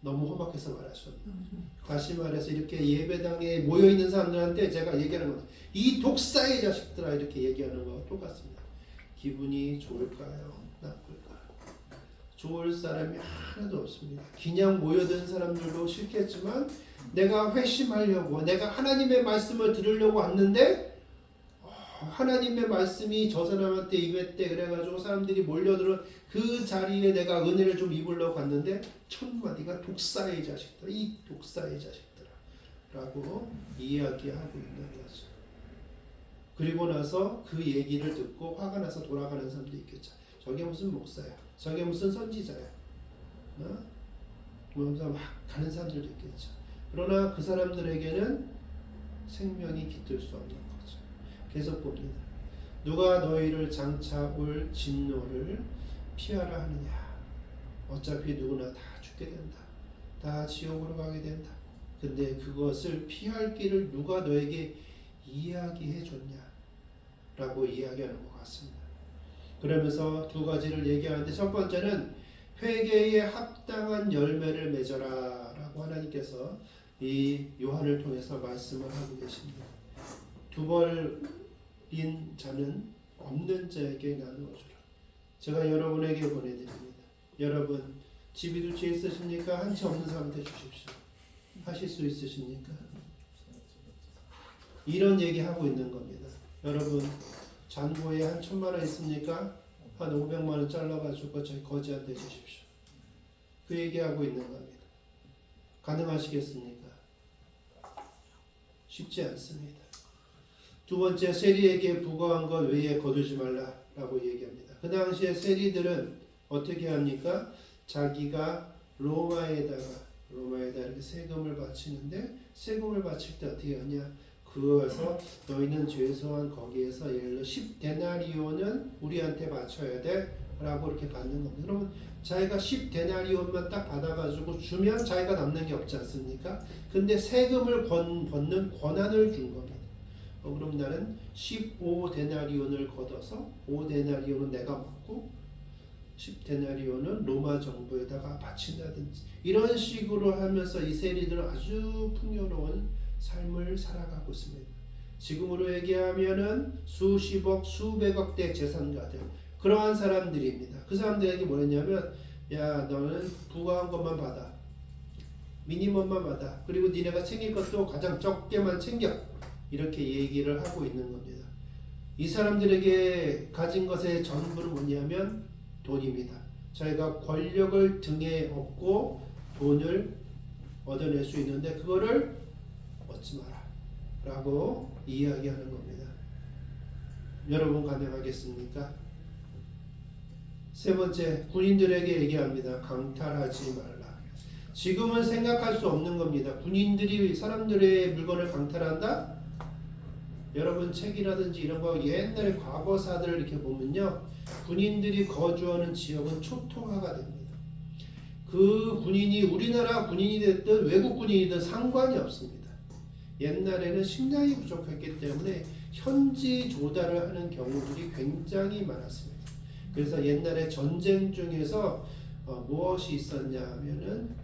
너무 험악해서 말할 수 없는 거죠. 다시 말해서 이렇게 예배당에 모여있는 사람들한테 제가 얘기하는 건 이 독사의 자식들아 이렇게 얘기하는 거와 똑같습니다. 기분이 좋을까요? 나쁠까요? 좋을 사람이 하나도 없습니다. 그냥 모여든 사람들도 싫겠지만 내가 회심하려고 내가 하나님의 말씀을 들으려고 왔는데 하나님의 말씀이 저 사람한테 임했대 그래가지고 사람들이 몰려들은 그 자리에 내가 은혜를 좀 입으려고 갔는데 첫 마디가 독사의 자식들, 이 독사의 자식들아 라고 이야기하고 있는 거죠. 그리고 나서 그 얘기를 듣고 화가 나서 돌아가는 사람도 있겠죠. 저게 무슨 목사야, 저게 무슨 선지자야, 그러면서 막 가는 사람들도 있겠죠. 그러나 그 사람들에게는 생명이 깃들 수 없는 거죠. 계속 봅니다. 누가 너희를 장차 올 진노를 피하라 하느냐. 어차피 누구나 다 죽게 된다. 다 지옥으로 가게 된다. 근데 그것을 피할 길을 누가 너에게 이야기해 줬냐 라고 이야기하는 것 같습니다. 그러면서 두 가지를 얘기하는데 첫 번째는 회개에 합당한 열매를 맺어라 라고 하나님께서 이 요한을 통해서 말씀을 하고 계십니다. 두 벌인 자는 없는 자에게 나누어 주라. 제가 여러분에게 보내드립니다. 여러분 집이 두 채 있으십니까? 한 채 없는 사람한테 주십시오. 하실 수 있으십니까? 이런 얘기하고 있는 겁니다. 여러분 잔고에 한 1,000만 원 있습니까? 한 500만 원 잘라가지고 저희 거지한테 주십시오. 그 얘기하고 있는 겁니다. 가능하시겠습니까? 쉽지 않습니다. 두 번째, 세리에게 부과한 것 외에 거두지 말라라고 얘기합니다. 그 당시에 세리들은 어떻게 합니까? 자기가 로마에다가 이렇게 세금을 바치는데 세금을 바칠 때 어떻게 하냐? 그거에서 너희는 죄송한 거기에서 예를 들어 10데나리온은 우리한테 바쳐야 돼 라고 이렇게 받는 겁니다. 그러면 자기가 10데나리온만 딱 받아가지고 주면 자기가 남는 게 없지 않습니까? 근데 세금을 벗는 권한을 준 겁니다. 그럼 나는 15데나리온을 걷어서 5데나리온은 내가 먹고 10데나리온은 로마 정부에다가 바친다든지 이런 식으로 하면서 이 세리들은 아주 풍요로운 삶을 살아가고 있습니다. 지금으로 얘기하면은 수십억, 수백억대 재산가들 그러한 사람들입니다. 그 사람들에게 뭐랬냐면 야 너는 부과한 것만 받아. 미니멈만 받아. 그리고 니네가 챙길 것도 가장 적게만 챙겨. 이렇게 얘기를 하고 있는 겁니다. 이 사람들에게 가진 것의 전부는 뭐냐면 돈입니다. 저희가 권력을 등에 업고 돈을 얻어낼 수 있는데 그거를 얻지 마라 라고 이야기하는 겁니다. 여러분 가능하겠습니까? 세 번째, 군인들에게 얘기합니다. 강탈하지 말라. 지금은 생각할 수 없는 겁니다. 군인들이 사람들의 물건을 강탈한다? 여러분 책이라든지 이런 거 옛날에 과거사들을 이렇게 보면요, 군인들이 거주하는 지역은 초토화가 됩니다. 그 군인이 우리나라 군인이 됐든 외국 군인이든 상관이 없습니다. 옛날에는 식량이 부족했기 때문에 현지 조달을 하는 경우들이 굉장히 많았습니다. 그래서 옛날에 전쟁 중에서 무엇이 있었냐 하면은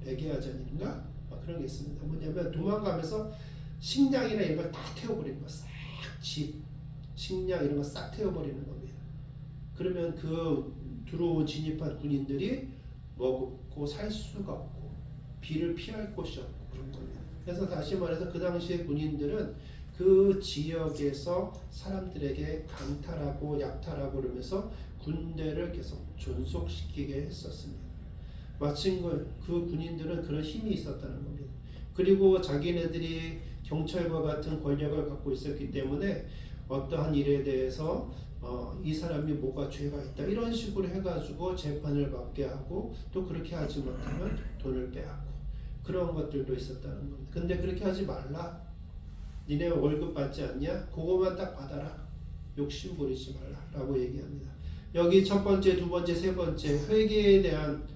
백야전인가 그런 게 있습니다. 뭐냐면 도망가면서 식량이나 이런 걸 다 태워버리는 거, 싹 식량 이런 거 싹 태워버리는 겁니다. 그러면 그 진입한 군인들이 먹고 살 수가 없고 비를 피할 곳이 없고 그런 겁니다. 그래서 다시 말해서 그 당시에 군인들은 그 지역에서 사람들에게 강탈하고 약탈하고 그러면서 군대를 계속 존속시키게 했었습니다. 마침 그 군인들은 그런 힘이 있었다는 겁니다. 그리고 자기네들이 경찰과 같은 권력을 갖고 있었기 때문에 어떠한 일에 대해서 이 사람이 뭐가 죄가 있다 이런 식으로 해가지고 재판을 받게 하고 또 그렇게 하지 못하면 돈을 빼앗고 그런 것들도 있었다는 겁니다. 근데 그렇게 하지 말라. 니네 월급 받지 않냐? 그거만 딱 받아라. 욕심 부리지 말라 라고 얘기합니다. 여기 첫 번째, 두 번째, 세 번째 회개에 대한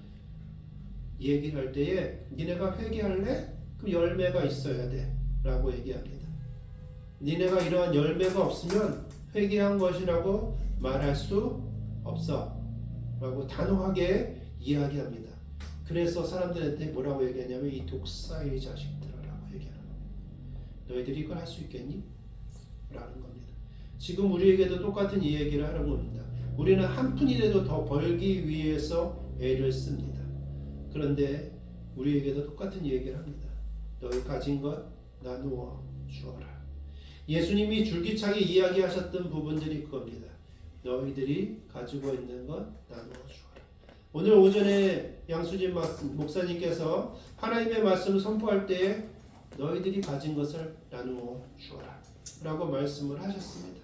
얘기를 할 때에 니네가 회개할래? 그럼 열매가 있어야 돼 라고 얘기합니다. 니네가 이러한 열매가 없으면 회개한 것이라고 말할 수 없어 라고 단호하게 이야기합니다. 그래서 사람들한테 뭐라고 얘기하냐면 이 독사의 자식들아 라고 얘기하는 겁니다. 너희들이 이걸 할 수 있겠니? 라는 겁니다. 지금 우리에게도 똑같은 이 얘기를 하는 겁니다. 우리는 한 푼이라도 더 벌기 위해서 애를 씁니다. 그런데 우리에게도 똑같은 얘기를 합니다. 너희 가진 것 나누어 주어라. 예수님이 줄기차게 이야기하셨던 부분들이 그겁니다. 너희들이 가지고 있는 것 나누어 주어라. 오늘 오전에 양수진 목사님께서 하나님의 말씀을 선포할 때 너희들이 가진 것을 나누어 주어라 라고 말씀을 하셨습니다.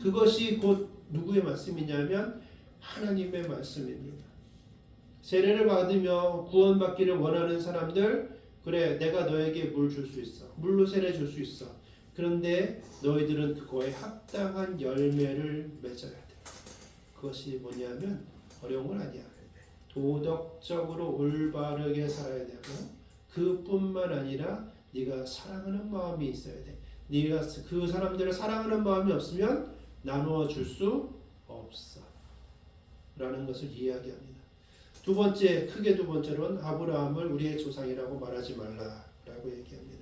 그것이 곧 누구의 말씀이냐면 하나님의 말씀입니다. 세례를 받으며 구원받기를 원하는 사람들, 그래 내가 너에게 물 줄 수 있어. 물로 세례 줄 수 있어. 그런데 너희들은 그거에 합당한 열매를 맺어야 돼. 그것이 뭐냐면 어려운 건 아니야. 도덕적으로 올바르게 살아야 되고 그뿐만 아니라 네가 사랑하는 마음이 있어야 돼. 네가 그 사람들을 사랑하는 마음이 없으면 나누어 줄 수 없어 라는 것을 이야기합니다. 두 번째, 크게 두 번째로는 아브라함을 우리의 조상이라고 말하지 말라라고 얘기합니다.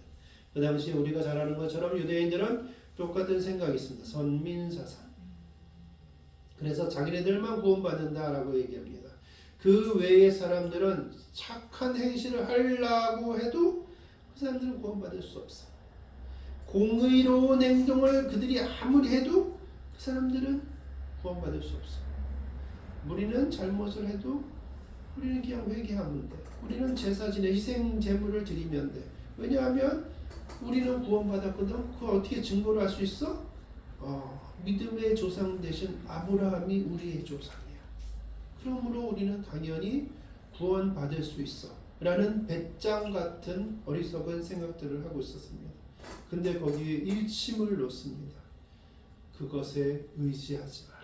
그 당시에 우리가 잘 아는 것처럼 유대인들은 똑같은 생각이 있습니다. 선민사상. 그래서 자기네들만 구원받는다라고 얘기합니다. 그 외의 사람들은 착한 행실을 하려고 해도 그 사람들은 구원받을 수 없어. 공의로운 행동을 그들이 아무리 해도 그 사람들은 구원받을 수 없어. 우리는 잘못을 해도 우리는 그냥 회개하면 돼. 우리는 제사 지내 희생 제물을 드리면 돼. 왜냐하면 우리는 구원받았거든. 그걸 어떻게 증거를 할 수 있어? 믿음의 조상 대신 아브라함이 우리의 조상이야. 그러므로 우리는 당연히 구원받을 수 있어 라는 배짱 같은 어리석은 생각들을 하고 있었습니다. 근데 거기에 일침을 놓습니다. 그것에 의지하지 마라.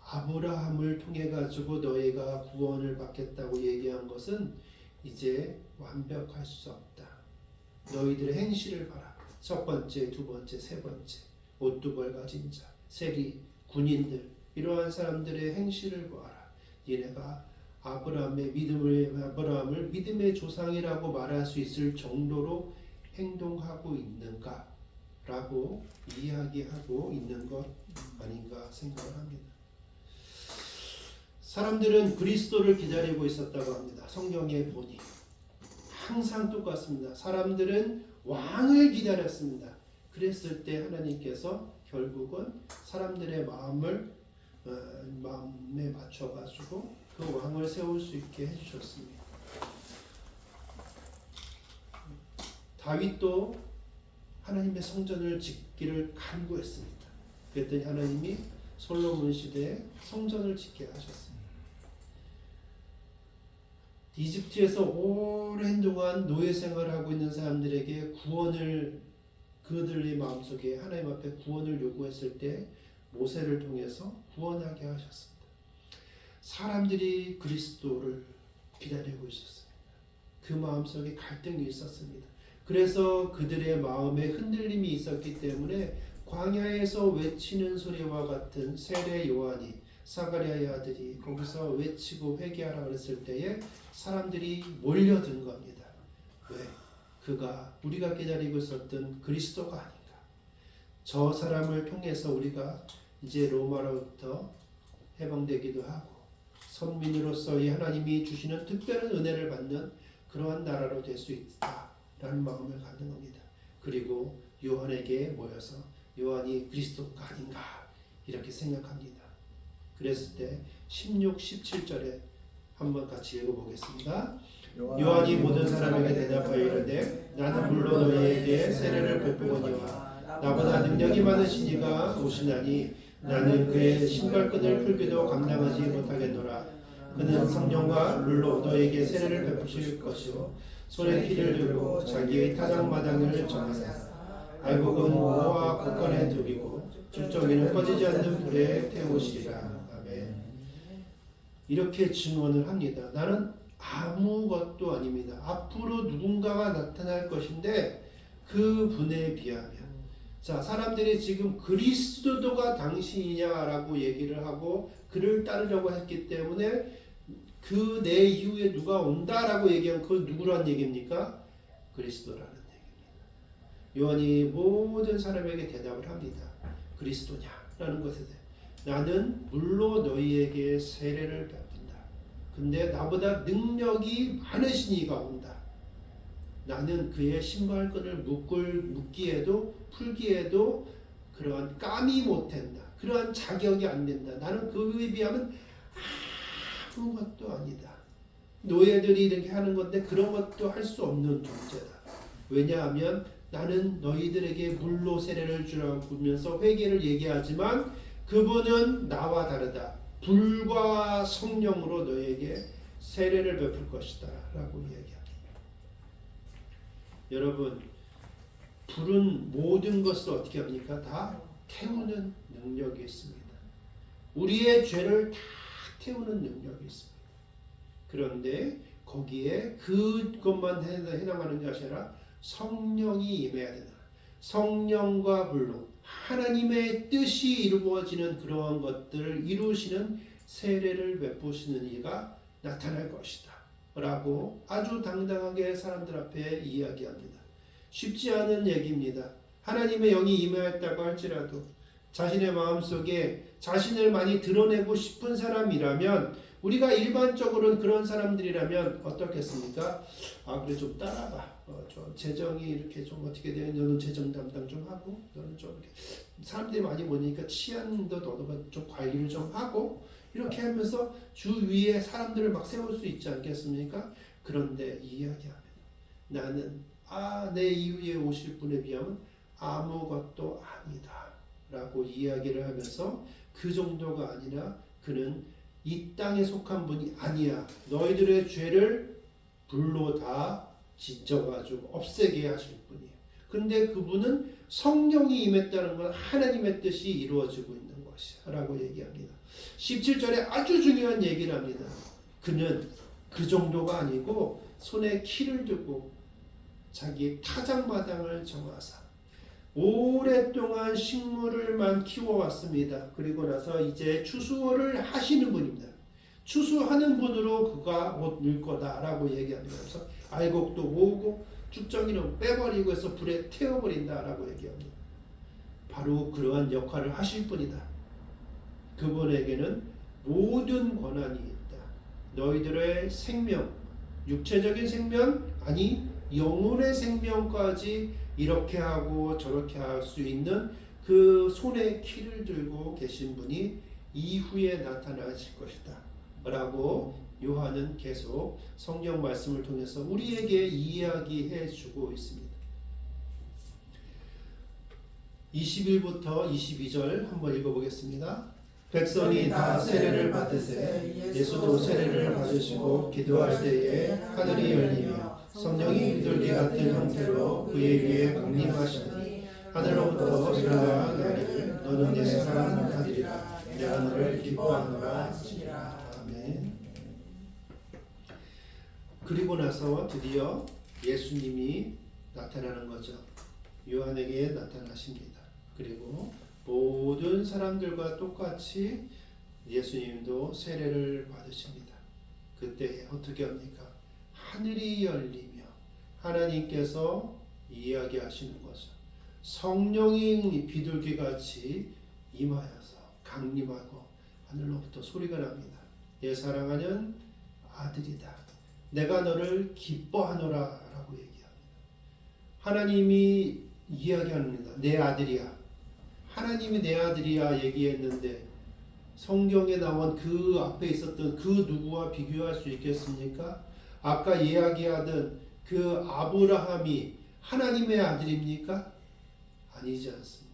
아브라함을 통해 가지고 너희가 구원을 받겠다고 얘기한 것은 이제 완벽할 수 없다. 너희들의 행실을 봐라. 첫 번째, 두 번째, 세 번째, 옷두벌 가진 자, 세리, 군인들 이러한 사람들의 행실을 보아라. 얘네가 아브라함을 믿음의 조상이라고 말할 수 있을 정도로 행동하고 있는가? 라고 이야기하고 있는 것 아닌가 생각을 합니다. 사람들은 그리스도를 기다리고 있었다고 합니다. 성경에 보니 항상 똑같습니다. 사람들은 왕을 기다렸습니다. 그랬을 때 하나님께서 결국은 사람들의 마음에 맞춰가지고 그 왕을 세울 수 있게 해주셨습니다. 다윗도 하나님의 성전을 짓기를 간구했습니다. 그랬더니 하나님이 솔로몬 시대에 성전을 짓게 하셨습니다. 이집트에서 오랜 동안 노예 생활하고 있는 사람들에게 구원을 그들의 마음속에 하나님 앞에 구원을 요구했을 때 모세를 통해서 구원하게 하셨습니다. 사람들이 그리스도를 기다리고 있었습니다. 그 마음속에 갈등이 있었습니다. 그래서 그들의 마음에 흔들림이 있었기 때문에 광야에서 외치는 소리와 같은 세례 요한이 사가랴의 아들이 거기서 외치고 회개하라 그랬을 때에 사람들이 몰려든 겁니다. 왜? 그가 우리가 기다리고 있었던 그리스도가 아닌가. 저 사람을 통해서 우리가 이제 로마로부터 해방되기도 하고 선민으로서 이 하나님이 주시는 특별한 은혜를 받는 그러한 나라로 될 수 있다라는 마음을 갖는 겁니다. 그리고 요한에게 모여서 요한이 그리스도가 아닌가 이렇게 생각합니다. 그랬을 때 16, 17절에 한번 같이 읽어보겠습니다. 요한이 모든 사람에게 대답하여 이르되 나는 물론 너희에게 세례를 베푸거니와 나보다 능력이 많으신 이가 오시나니 나는 그의 신발끈을 풀기도 감당하지 못하겠노라. 그는 성령과 물로 너희에게 세례를 베푸실 것이요 손에 피를 들고 자기의 타작마당을 정하사 알곡은 모아 곳간에 두기고 줄정이는 꺼지지 않는 불에 태우시리라. 아멘. 이렇게 증언을 합니다. 나는 아무것도 아닙니다. 앞으로 누군가가 나타날 것인데 그 분에 비하면 자 사람들이 지금 그리스도가 당신이냐라고 얘기를 하고 그를 따르려고 했기 때문에 그 내 이후에 누가 온다라고 얘기하면 그건 누구란 얘기입니까? 그리스도라는 얘기입니다. 요한이 모든 사람에게 대답을 합니다. 그리스도냐라는 것에 대해 나는 물로 너희에게 세례를 베푼다. 근데 나보다 능력이 많으신 이가 온다. 나는 그의 신발끈을 묶기에도 풀기에도 그러한 감이 못 된다. 그러한 자격이 안 된다. 나는 그에 비하면 아무것도 아니다. 노예들이 이렇게 하는 건데 그런 것도 할 수 없는 존재다. 왜냐하면 나는 너희들에게 물로 세례를 주라면서 회개를 얘기하지만 그분은 나와 다르다. 불과 성령으로 너에게 세례를 베풀 것이다 라고 이야기합니다. 여러분 불은 모든 것을 어떻게 합니까? 다 태우는 능력이 있습니다. 우리의 죄를 다 태우는 능력이 있습니다. 그런데 거기에 그것만 해당하는 것이 아니라 성령이 임해야 된다. 성령과 불로 하나님의 뜻이 이루어지는 그러한 것들을 이루시는 세례를 베푸시는 이가 나타날 것이다 라고 아주 당당하게 사람들 앞에 이야기합니다. 쉽지 않은 얘기입니다. 하나님의 영이 임하였다고 할지라도 자신의 마음속에 자신을 많이 드러내고 싶은 사람이라면 우리가 일반적으로는 그런 사람들이라면 어떻겠습니까? 그래 좀 따라봐. 좀 재정이 이렇게 좀 어떻게 되면 너는 재정 담당 좀 하고 너는 좀 이렇게 사람들이 많이 모이니까 치안도 너가 좀 관리를 좀 하고 이렇게 하면서 주 위에 사람들을 막 세울 수 있지 않겠습니까? 그런데 이야기합니다. 나는 내 이후에 오실 분에 비하면 아무것도 아니다 라고 이야기를 하면서 그 정도가 아니라 그는 이 땅에 속한 분이 아니야. 너희들의 죄를 불로 다 지져가지고 없애게 하실 분이에요. 근데 그분은 성령이 임했다는 건 하나님의 뜻이 이루어지고 있는 것이라고 얘기합니다. 17절에 아주 중요한 얘기를 합니다. 그는 그 정도가 아니고 손에 키를 두고 자기 타작마당을 정하사 오랫동안 식물을만 키워왔습니다. 그리고 나서 이제 추수를 하시는 분입니다. 추수하는 분으로 그가 곧 늘 거다라고 얘기합니다. 그래서 알곡도 모으고 쭉정이는 빼버리고 해서 불에 태워버린다라고 얘기합니다. 바로 그러한 역할을 하실 분이다. 그분에게는 모든 권한이 있다. 너희들의 생명, 육체적인 생명, 아니 영혼의 생명까지 이렇게 하고 저렇게 할 수 있는 그 손에 키를 들고 계신 분이 이후에 나타나실 것이다 라고 요한은 계속 성경 말씀을 통해서 우리에게 이야기해 주고 있습니다. 21부터 22절 한번 읽어보겠습니다. 백성이 다 세례를 받으세 예수도 세례를 받으시고 기도할 때에 하늘이 열리며 성령이 비둘기 같은 형태로 그의 위에 강림하시더니 하늘로부터 소리가 나기를 너는 내 사랑하는 아들이라 내가 너를 기뻐하노라 하시니라. 아멘. 그리고 나서 드디어 예수님이 나타나는 거죠. 요한에게 나타나십니다. 그리고 모든 사람들과 똑같이 예수님도 세례를 받으십니다. 그때 어떻게 합니까? 하늘이 열리며 하나님께서 이야기하시는 거죠. 성령이 비둘기같이 임하여서 강림하고 하늘로부터 소리가 납니다. 내 사랑하는 아들이다. 내가 너를 기뻐하노라 라고 얘기합니다. 하나님이 이야기합니다. 내 아들이야. 하나님이 내 아들이야 얘기했는데 성경에 나온 그 앞에 있었던 그 누구와 비교할 수 있겠습니까? 아까 이야기하던 그 아브라함이 하나님의 아들입니까? 아니지 않습니까?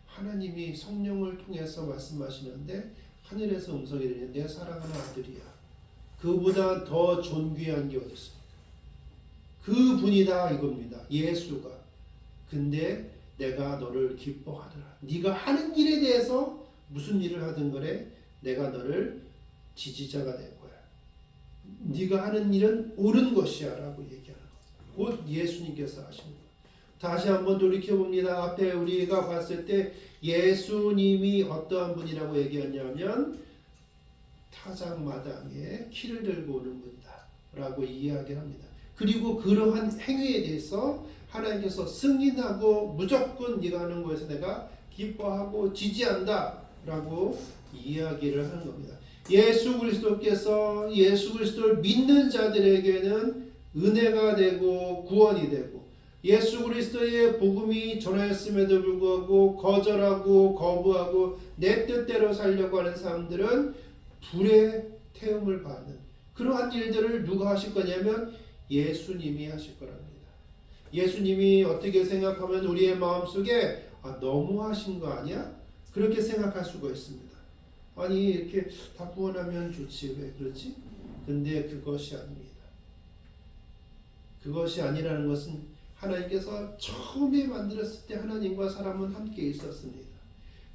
하나님이 성령을 통해서 말씀하시는데 하늘에서 음성이 들리는 내 사랑하는 아들이야. 그보다 더 존귀한 게 어디 있습니까? 그분이다 이겁니다. 예수가. 근데 내가 너를 기뻐하더라. 네가 하는 일에 대해서 무슨 일을 하든 간에 내가 너를 지지자가 될 거야. 네가 하는 일은 옳은 것이야 라고 얘기하는 것. 곧 예수님께서 하시는 것. 다시 한번 돌이켜봅니다. 앞에 우리가 봤을 때 예수님이 어떠한 분이라고 얘기했냐면 타작마당에 키를 들고 오는 분이다 라고 이야기를 합니다. 그리고 그러한 행위에 대해서 하나님께서 승인하고 무조건 네가 하는 거에서 내가 기뻐하고 지지한다 라고 이야기를 하는 겁니다. 예수 그리스도께서 예수 그리스도를 믿는 자들에게는 은혜가 되고 구원이 되고 예수 그리스도의 복음이 전하였음에도 불구하고 거절하고 거부하고 내 뜻대로 살려고 하는 사람들은 불의 태움을 받는 그러한 일들을 누가 하실 거냐면 예수님이 하실 거랍니다. 예수님이 어떻게 생각하면 우리의 마음속에 너무하신 거 아니야? 그렇게 생각할 수가 있습니다. 아니 이렇게 다 구원하면 좋지 왜 그렇지? 근데 그것이 아닙니다. 그것이 아니라는 것은 하나님께서 처음에 만들었을 때 하나님과 사람은 함께 있었습니다.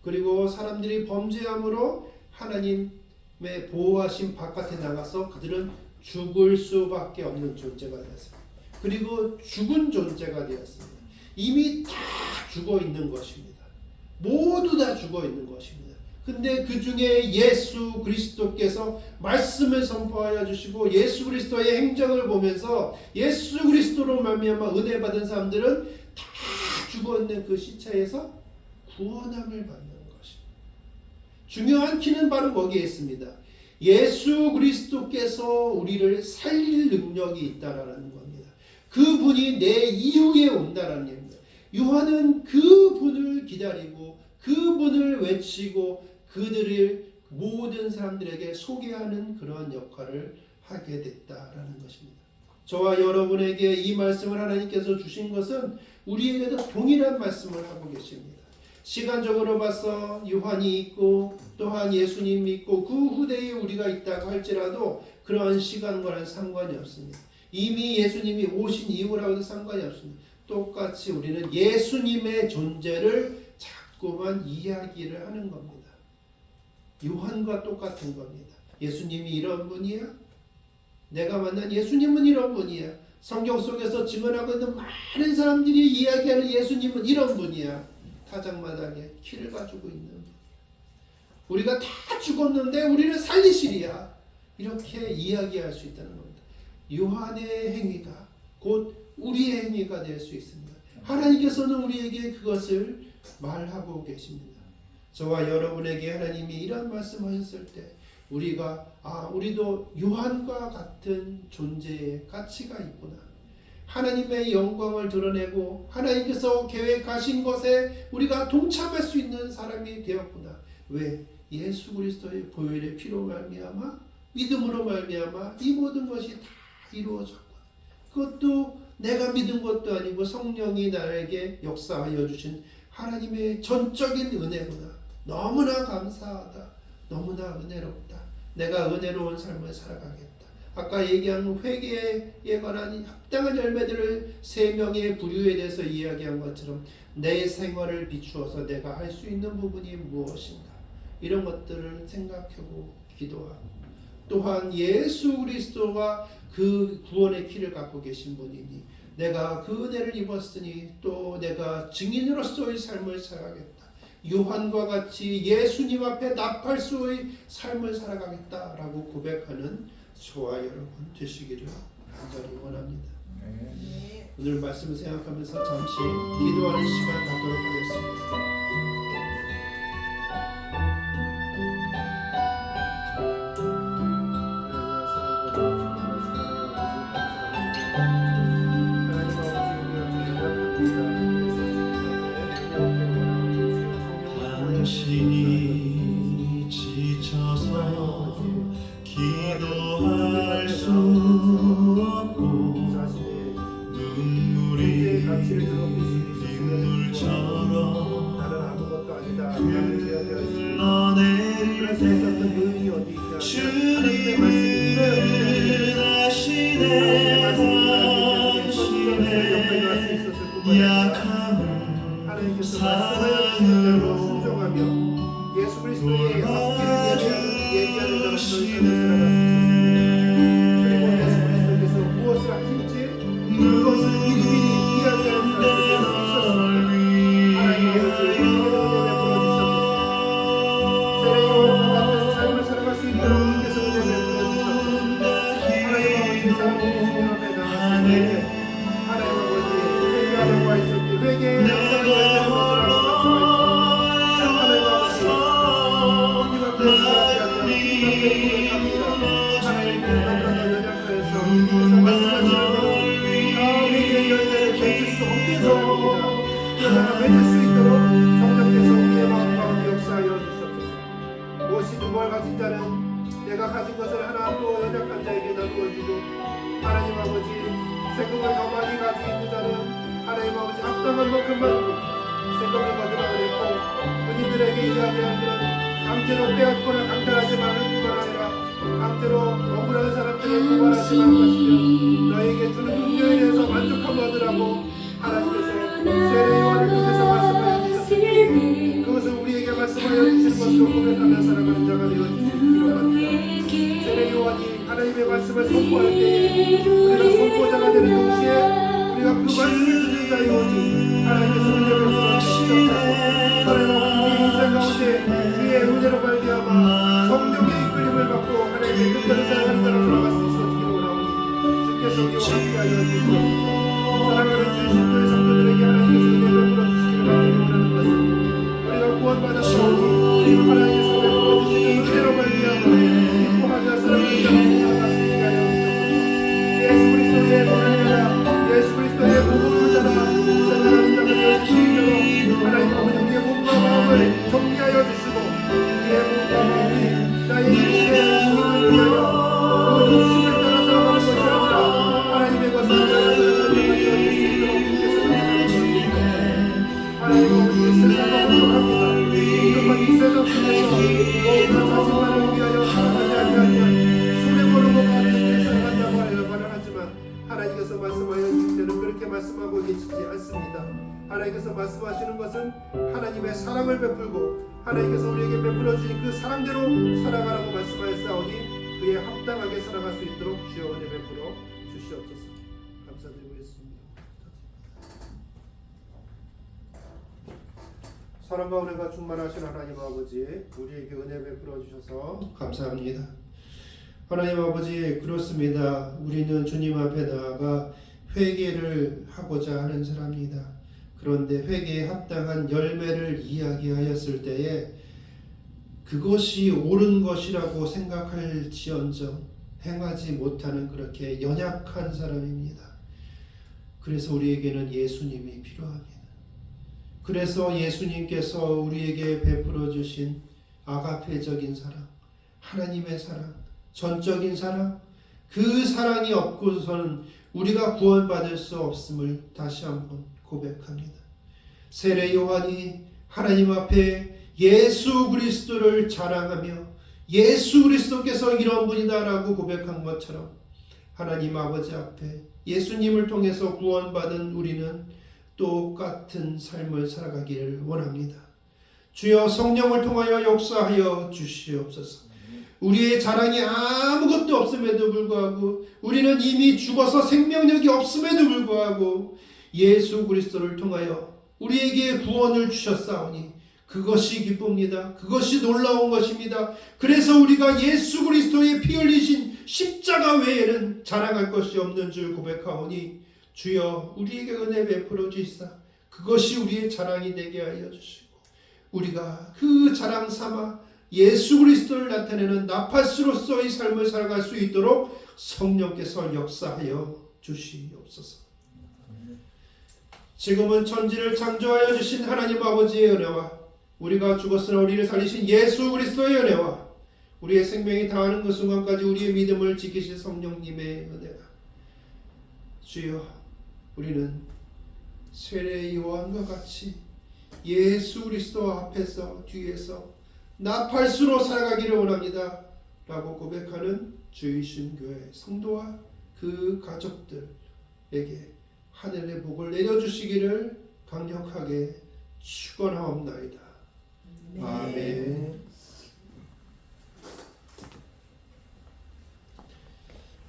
그리고 사람들이 범죄함으로 하나님의 보호하심 바깥에 나가서 그들은 죽을 수밖에 없는 존재가 되었습니다. 그리고 죽은 존재가 되었습니다. 이미 다 죽어 있는 것입니다. 모두 다 죽어 있는 것입니다. 근데 그 중에 예수 그리스도께서 말씀을 선포하여 주시고 예수 그리스도의 행적을 보면서 예수 그리스도로 말미암아 은혜 받은 사람들은 다 죽어 있는 그 시체에서 구원함을 받는 것입니다. 중요한 키는 바로 거기에 있습니다. 예수 그리스도께서 우리를 살릴 능력이 있다라는 겁니다. 그분이 내 이후에 온다라는 겁니다. 요한은 그분을 기다리고 그분을 외치고 그들을 모든 사람들에게 소개하는 그런 역할을 하게 됐다라는 것입니다. 저와 여러분에게 이 말씀을 하나님께서 주신 것은 우리에게도 동일한 말씀을 하고 계십니다. 시간적으로 봐서 요한이 있고 또한 예수님이 있고 그 후대에 우리가 있다고 할지라도 그러한 시간과는 상관이 없습니다. 이미 예수님이 오신 이후라고도 상관이 없습니다. 똑같이 우리는 예수님의 존재를 자꾸만 이야기를 하는 겁니다. 요한과 똑같은 겁니다. 예수님이 이런 분이야? 내가 만난 예수님은 이런 분이야? 성경 속에서 증언하고 있는 많은 사람들이 이야기하는 예수님은 이런 분이야? 타작마당에 키를 가지고 있는 분이야. 우리가 다 죽었는데 우리를 살리시리야. 이렇게 이야기할 수 있다는 겁니다. 요한의 행위가 곧 우리의 행위가 될 수 있습니다. 하나님께서는 우리에게 그것을 말하고 계십니다. 저와 여러분에게 하나님이 이런 말씀하셨을 때 우리가 우리도 요한과 같은 존재의 가치가 있구나. 하나님의 영광을 드러내고 하나님께서 계획하신 것에 우리가 동참할 수 있는 사람이 되었구나. 왜? 예수 그리스도의 보혈의 피로 말미암아 믿음으로 말미암아 이 모든 것이 다 이루어졌구나. 그것도 내가 믿은 것도 아니고 성령이 나에게 역사하여 주신 하나님의 전적인 은혜구나. 너무나 감사하다. 너무나 은혜롭다. 내가 은혜로운 삶을 살아가겠다. 아까 얘기한 회개에 관한 합당한 열매들을 세 명의 부류에 대해서 이야기한 것처럼 내 생활을 비추어서 내가 할 수 있는 부분이 무엇인가 이런 것들을 생각하고 기도하고 또한 예수 그리스도가 그 구원의 키를 갖고 계신 분이니 내가 그 은혜를 입었으니 또 내가 증인으로서의 삶을 살아가겠다. 요한과 같이 예수님 앞에 나팔수의 삶을 살아가겠다라고 고백하는 저와 여러분 되시기를 간절히 원합니다. 오늘 말씀을 생각하면서 잠시 기도하는 시간 갖도록 하겠습니다. 당신이 자취를 들어볼 수 있었으면 나는 아무것도 아니다 라고 이야기할 수 있습니다. 그럴 수 있었던 요인이 어디 있냐 하나님의 말씀이 하나님의 말씀이 옆에 갈 수 있었을 뿐만 아니라 하나님께서 말씀하여 주신 대로 순종하며 예수 그리스도의 앞길을 얘기하는 자로서 삶을 살아갈 수 있었습니다. 그리고 예수 그리스도께서 무엇을 하실지 그것을 미리미리 이야기하는 사람들이 될 수 있었습니다. 하나님께서 우리에게 은혜를 보여주셨습니다. 세례요한과 같은 삶을 살아갈 수 있도록 주께서 은혜를 보여주셨습니다. 하나님 아버지 사람들이 주님 앞에 나갔을 때 하나님 아버지 회개하려고 했을 때 회개의 영상을 하나님 아버지 주님 앞에 나가지 않고 주님 앞에 고백합니다. 하나님께 영광을 연약하여서 주께서 말씀하시는 대로 다 회개의 열매를 맺을 수 없게 하옵니다. 그러나 맺을 수 있도록 성령께서 우리의 마음 가운데 역사하여 주시옵소서. 무엇이 두 걸 가진 자는 내가 가진 것을 하나 또 연약한 자에게 나누어주고 하나님 아버지 세금을 더 많이 가지고 있는 자는 하나님 아버지 합당한 만큼만 세금을 거두라 그랬고 본인들에게 이야기하는 그런 강제로 빼앗거나 강탈하지 말을 뿐만 아니라 강제로 억울한 사람들을 고발하지 말고 하시며 너에게 주는 긍휼에 대해서 만족함 얻으라고 하나님께서 세례요한을 통해서 말씀하여 주셨으니 그것을 우리에게 말씀하여 주신 것으로 고백하며 살아가는 자가 되어주시기를 원합니다. 세례요한이 하나님의 말씀을 선포할 때에 우리가 선포자가 되는 동시에 우리가 그 말씀을 듣는 자이오니 하나님께서 은혜를 부어주시옵소서. 하나님 아버지 우리 인생 가운데 주의 은혜로 말미암아 성령의 이끌림을 받고 하나님의 뜻대로 살아가는 자로 돌아갈 수 있어지기를 원하오니 주께서 우리와 함께하여 주시옵소서. 사랑하는 주의 신도의 성도들에게 하나님께서 은혜를 부어주시기를 원하는 것은 우리가 구원받았사오니 하나님께서 베풀어 주시는 은혜로 말미암아 기뻐하며 살아가는 자로 살아갈 수 있게 하여 주옵소서. 예수 그리스도의 복을 따라 예수 그리스도의 복음을 따라 살아가는 자가 되어주시도록 하나님 아버지 우리의 몸과 마음을 정리하여 주시고 우리의 몸과 마음이 나의 육신의 힘을 위하여 그 육신을 따라 살아가는 것이 아니라 하나님의 것을 따라 살아가는 자가 되어주시도록 주께서 은혜를 주시옵소서. 하나님 아버지 세상과 부족합니다. 이것만 이 세상 속에서 모든 자신만을 위하여 살아가지 아니하면 술에 모르고 같은 데 살아간다고 말을 하지만 하나님께서 말씀하여 주실 때는 그렇게 말씀하고 계시지 않습니다. 하나님께서 말씀하시는 것은 하나님의 사랑을 베풀고 하나님께서 우리에게 베풀어 주신 그 사랑대로 살아가라고 말씀하였사오니 그에 합당하게 살아갈 수 있도록 주여 은혜 베풀어 주시옵소서. 감사드리고 있습니다. 사랑과 은혜가 충만하신 하나님 아버지 우리에게 은혜 베풀어 주셔서 감사합니다. 하나님 아버지 그렇습니다. 우리는 주님 앞에 나아가 회개를 하고자 하는 사람입니다. 그런데 회개에 합당한 열매를 이야기하였을 때에 그것이 옳은 것이라고 생각할지언정 행하지 못하는 그렇게 연약한 사람입니다. 그래서 우리에게는 예수님이 필요합니다. 그래서 예수님께서 우리에게 베풀어 주신 아가페적인 사랑, 하나님의 사랑, 전적인 사랑, 그 사랑이 없고서는 우리가 구원받을 수 없음을 다시 한번 고백합니다. 세례 요한이 하나님 앞에 예수 그리스도를 자랑하며 예수 그리스도께서 이런 분이다라고 고백한 것처럼 하나님 아버지 앞에 예수님을 통해서 구원받은 우리는 똑같은 삶을 살아가기를 원합니다. 주여 성령을 통하여 역사하여 주시옵소서. 우리의 자랑이 아무것도 없음에도 불구하고 우리는 이미 죽어서 생명력이 없음에도 불구하고 예수 그리스도를 통하여 우리에게 구원을 주셨사오니 그것이 기쁩니다. 그것이 놀라운 것입니다. 그래서 우리가 예수 그리스도의 피 흘리신 십자가 외에는 자랑할 것이 없는 줄 고백하오니 주여 우리에게 은혜 베풀어 주시사 그것이 우리의 자랑이 되게 하여 주시고 우리가 그 자랑 삼아 예수 그리스도를 나타내는 나팔수로서의 삶을 살아갈 수 있도록 성령께서 역사하여 주시옵소서. 지금은 천지를 창조하여 주신 하나님 아버지의 은혜와 우리가 죽었으나 우리를 살리신 예수 그리스도의 은혜와 우리의 생명이 다하는 그 순간까지 우리의 믿음을 지키신 성령님의 은혜가 주여 우리는 세례 요한과 같이 예수 그리스도 앞에서 뒤에서 나팔수로 살아가기를 원합니다 라고 고백하는 주이신 교회 성도와 그 가족들에게 하늘의 복을 내려주시기를 강력하게 축원하옵나이다. 아멘.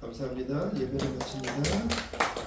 감사합니다. 예배를 마칩니다.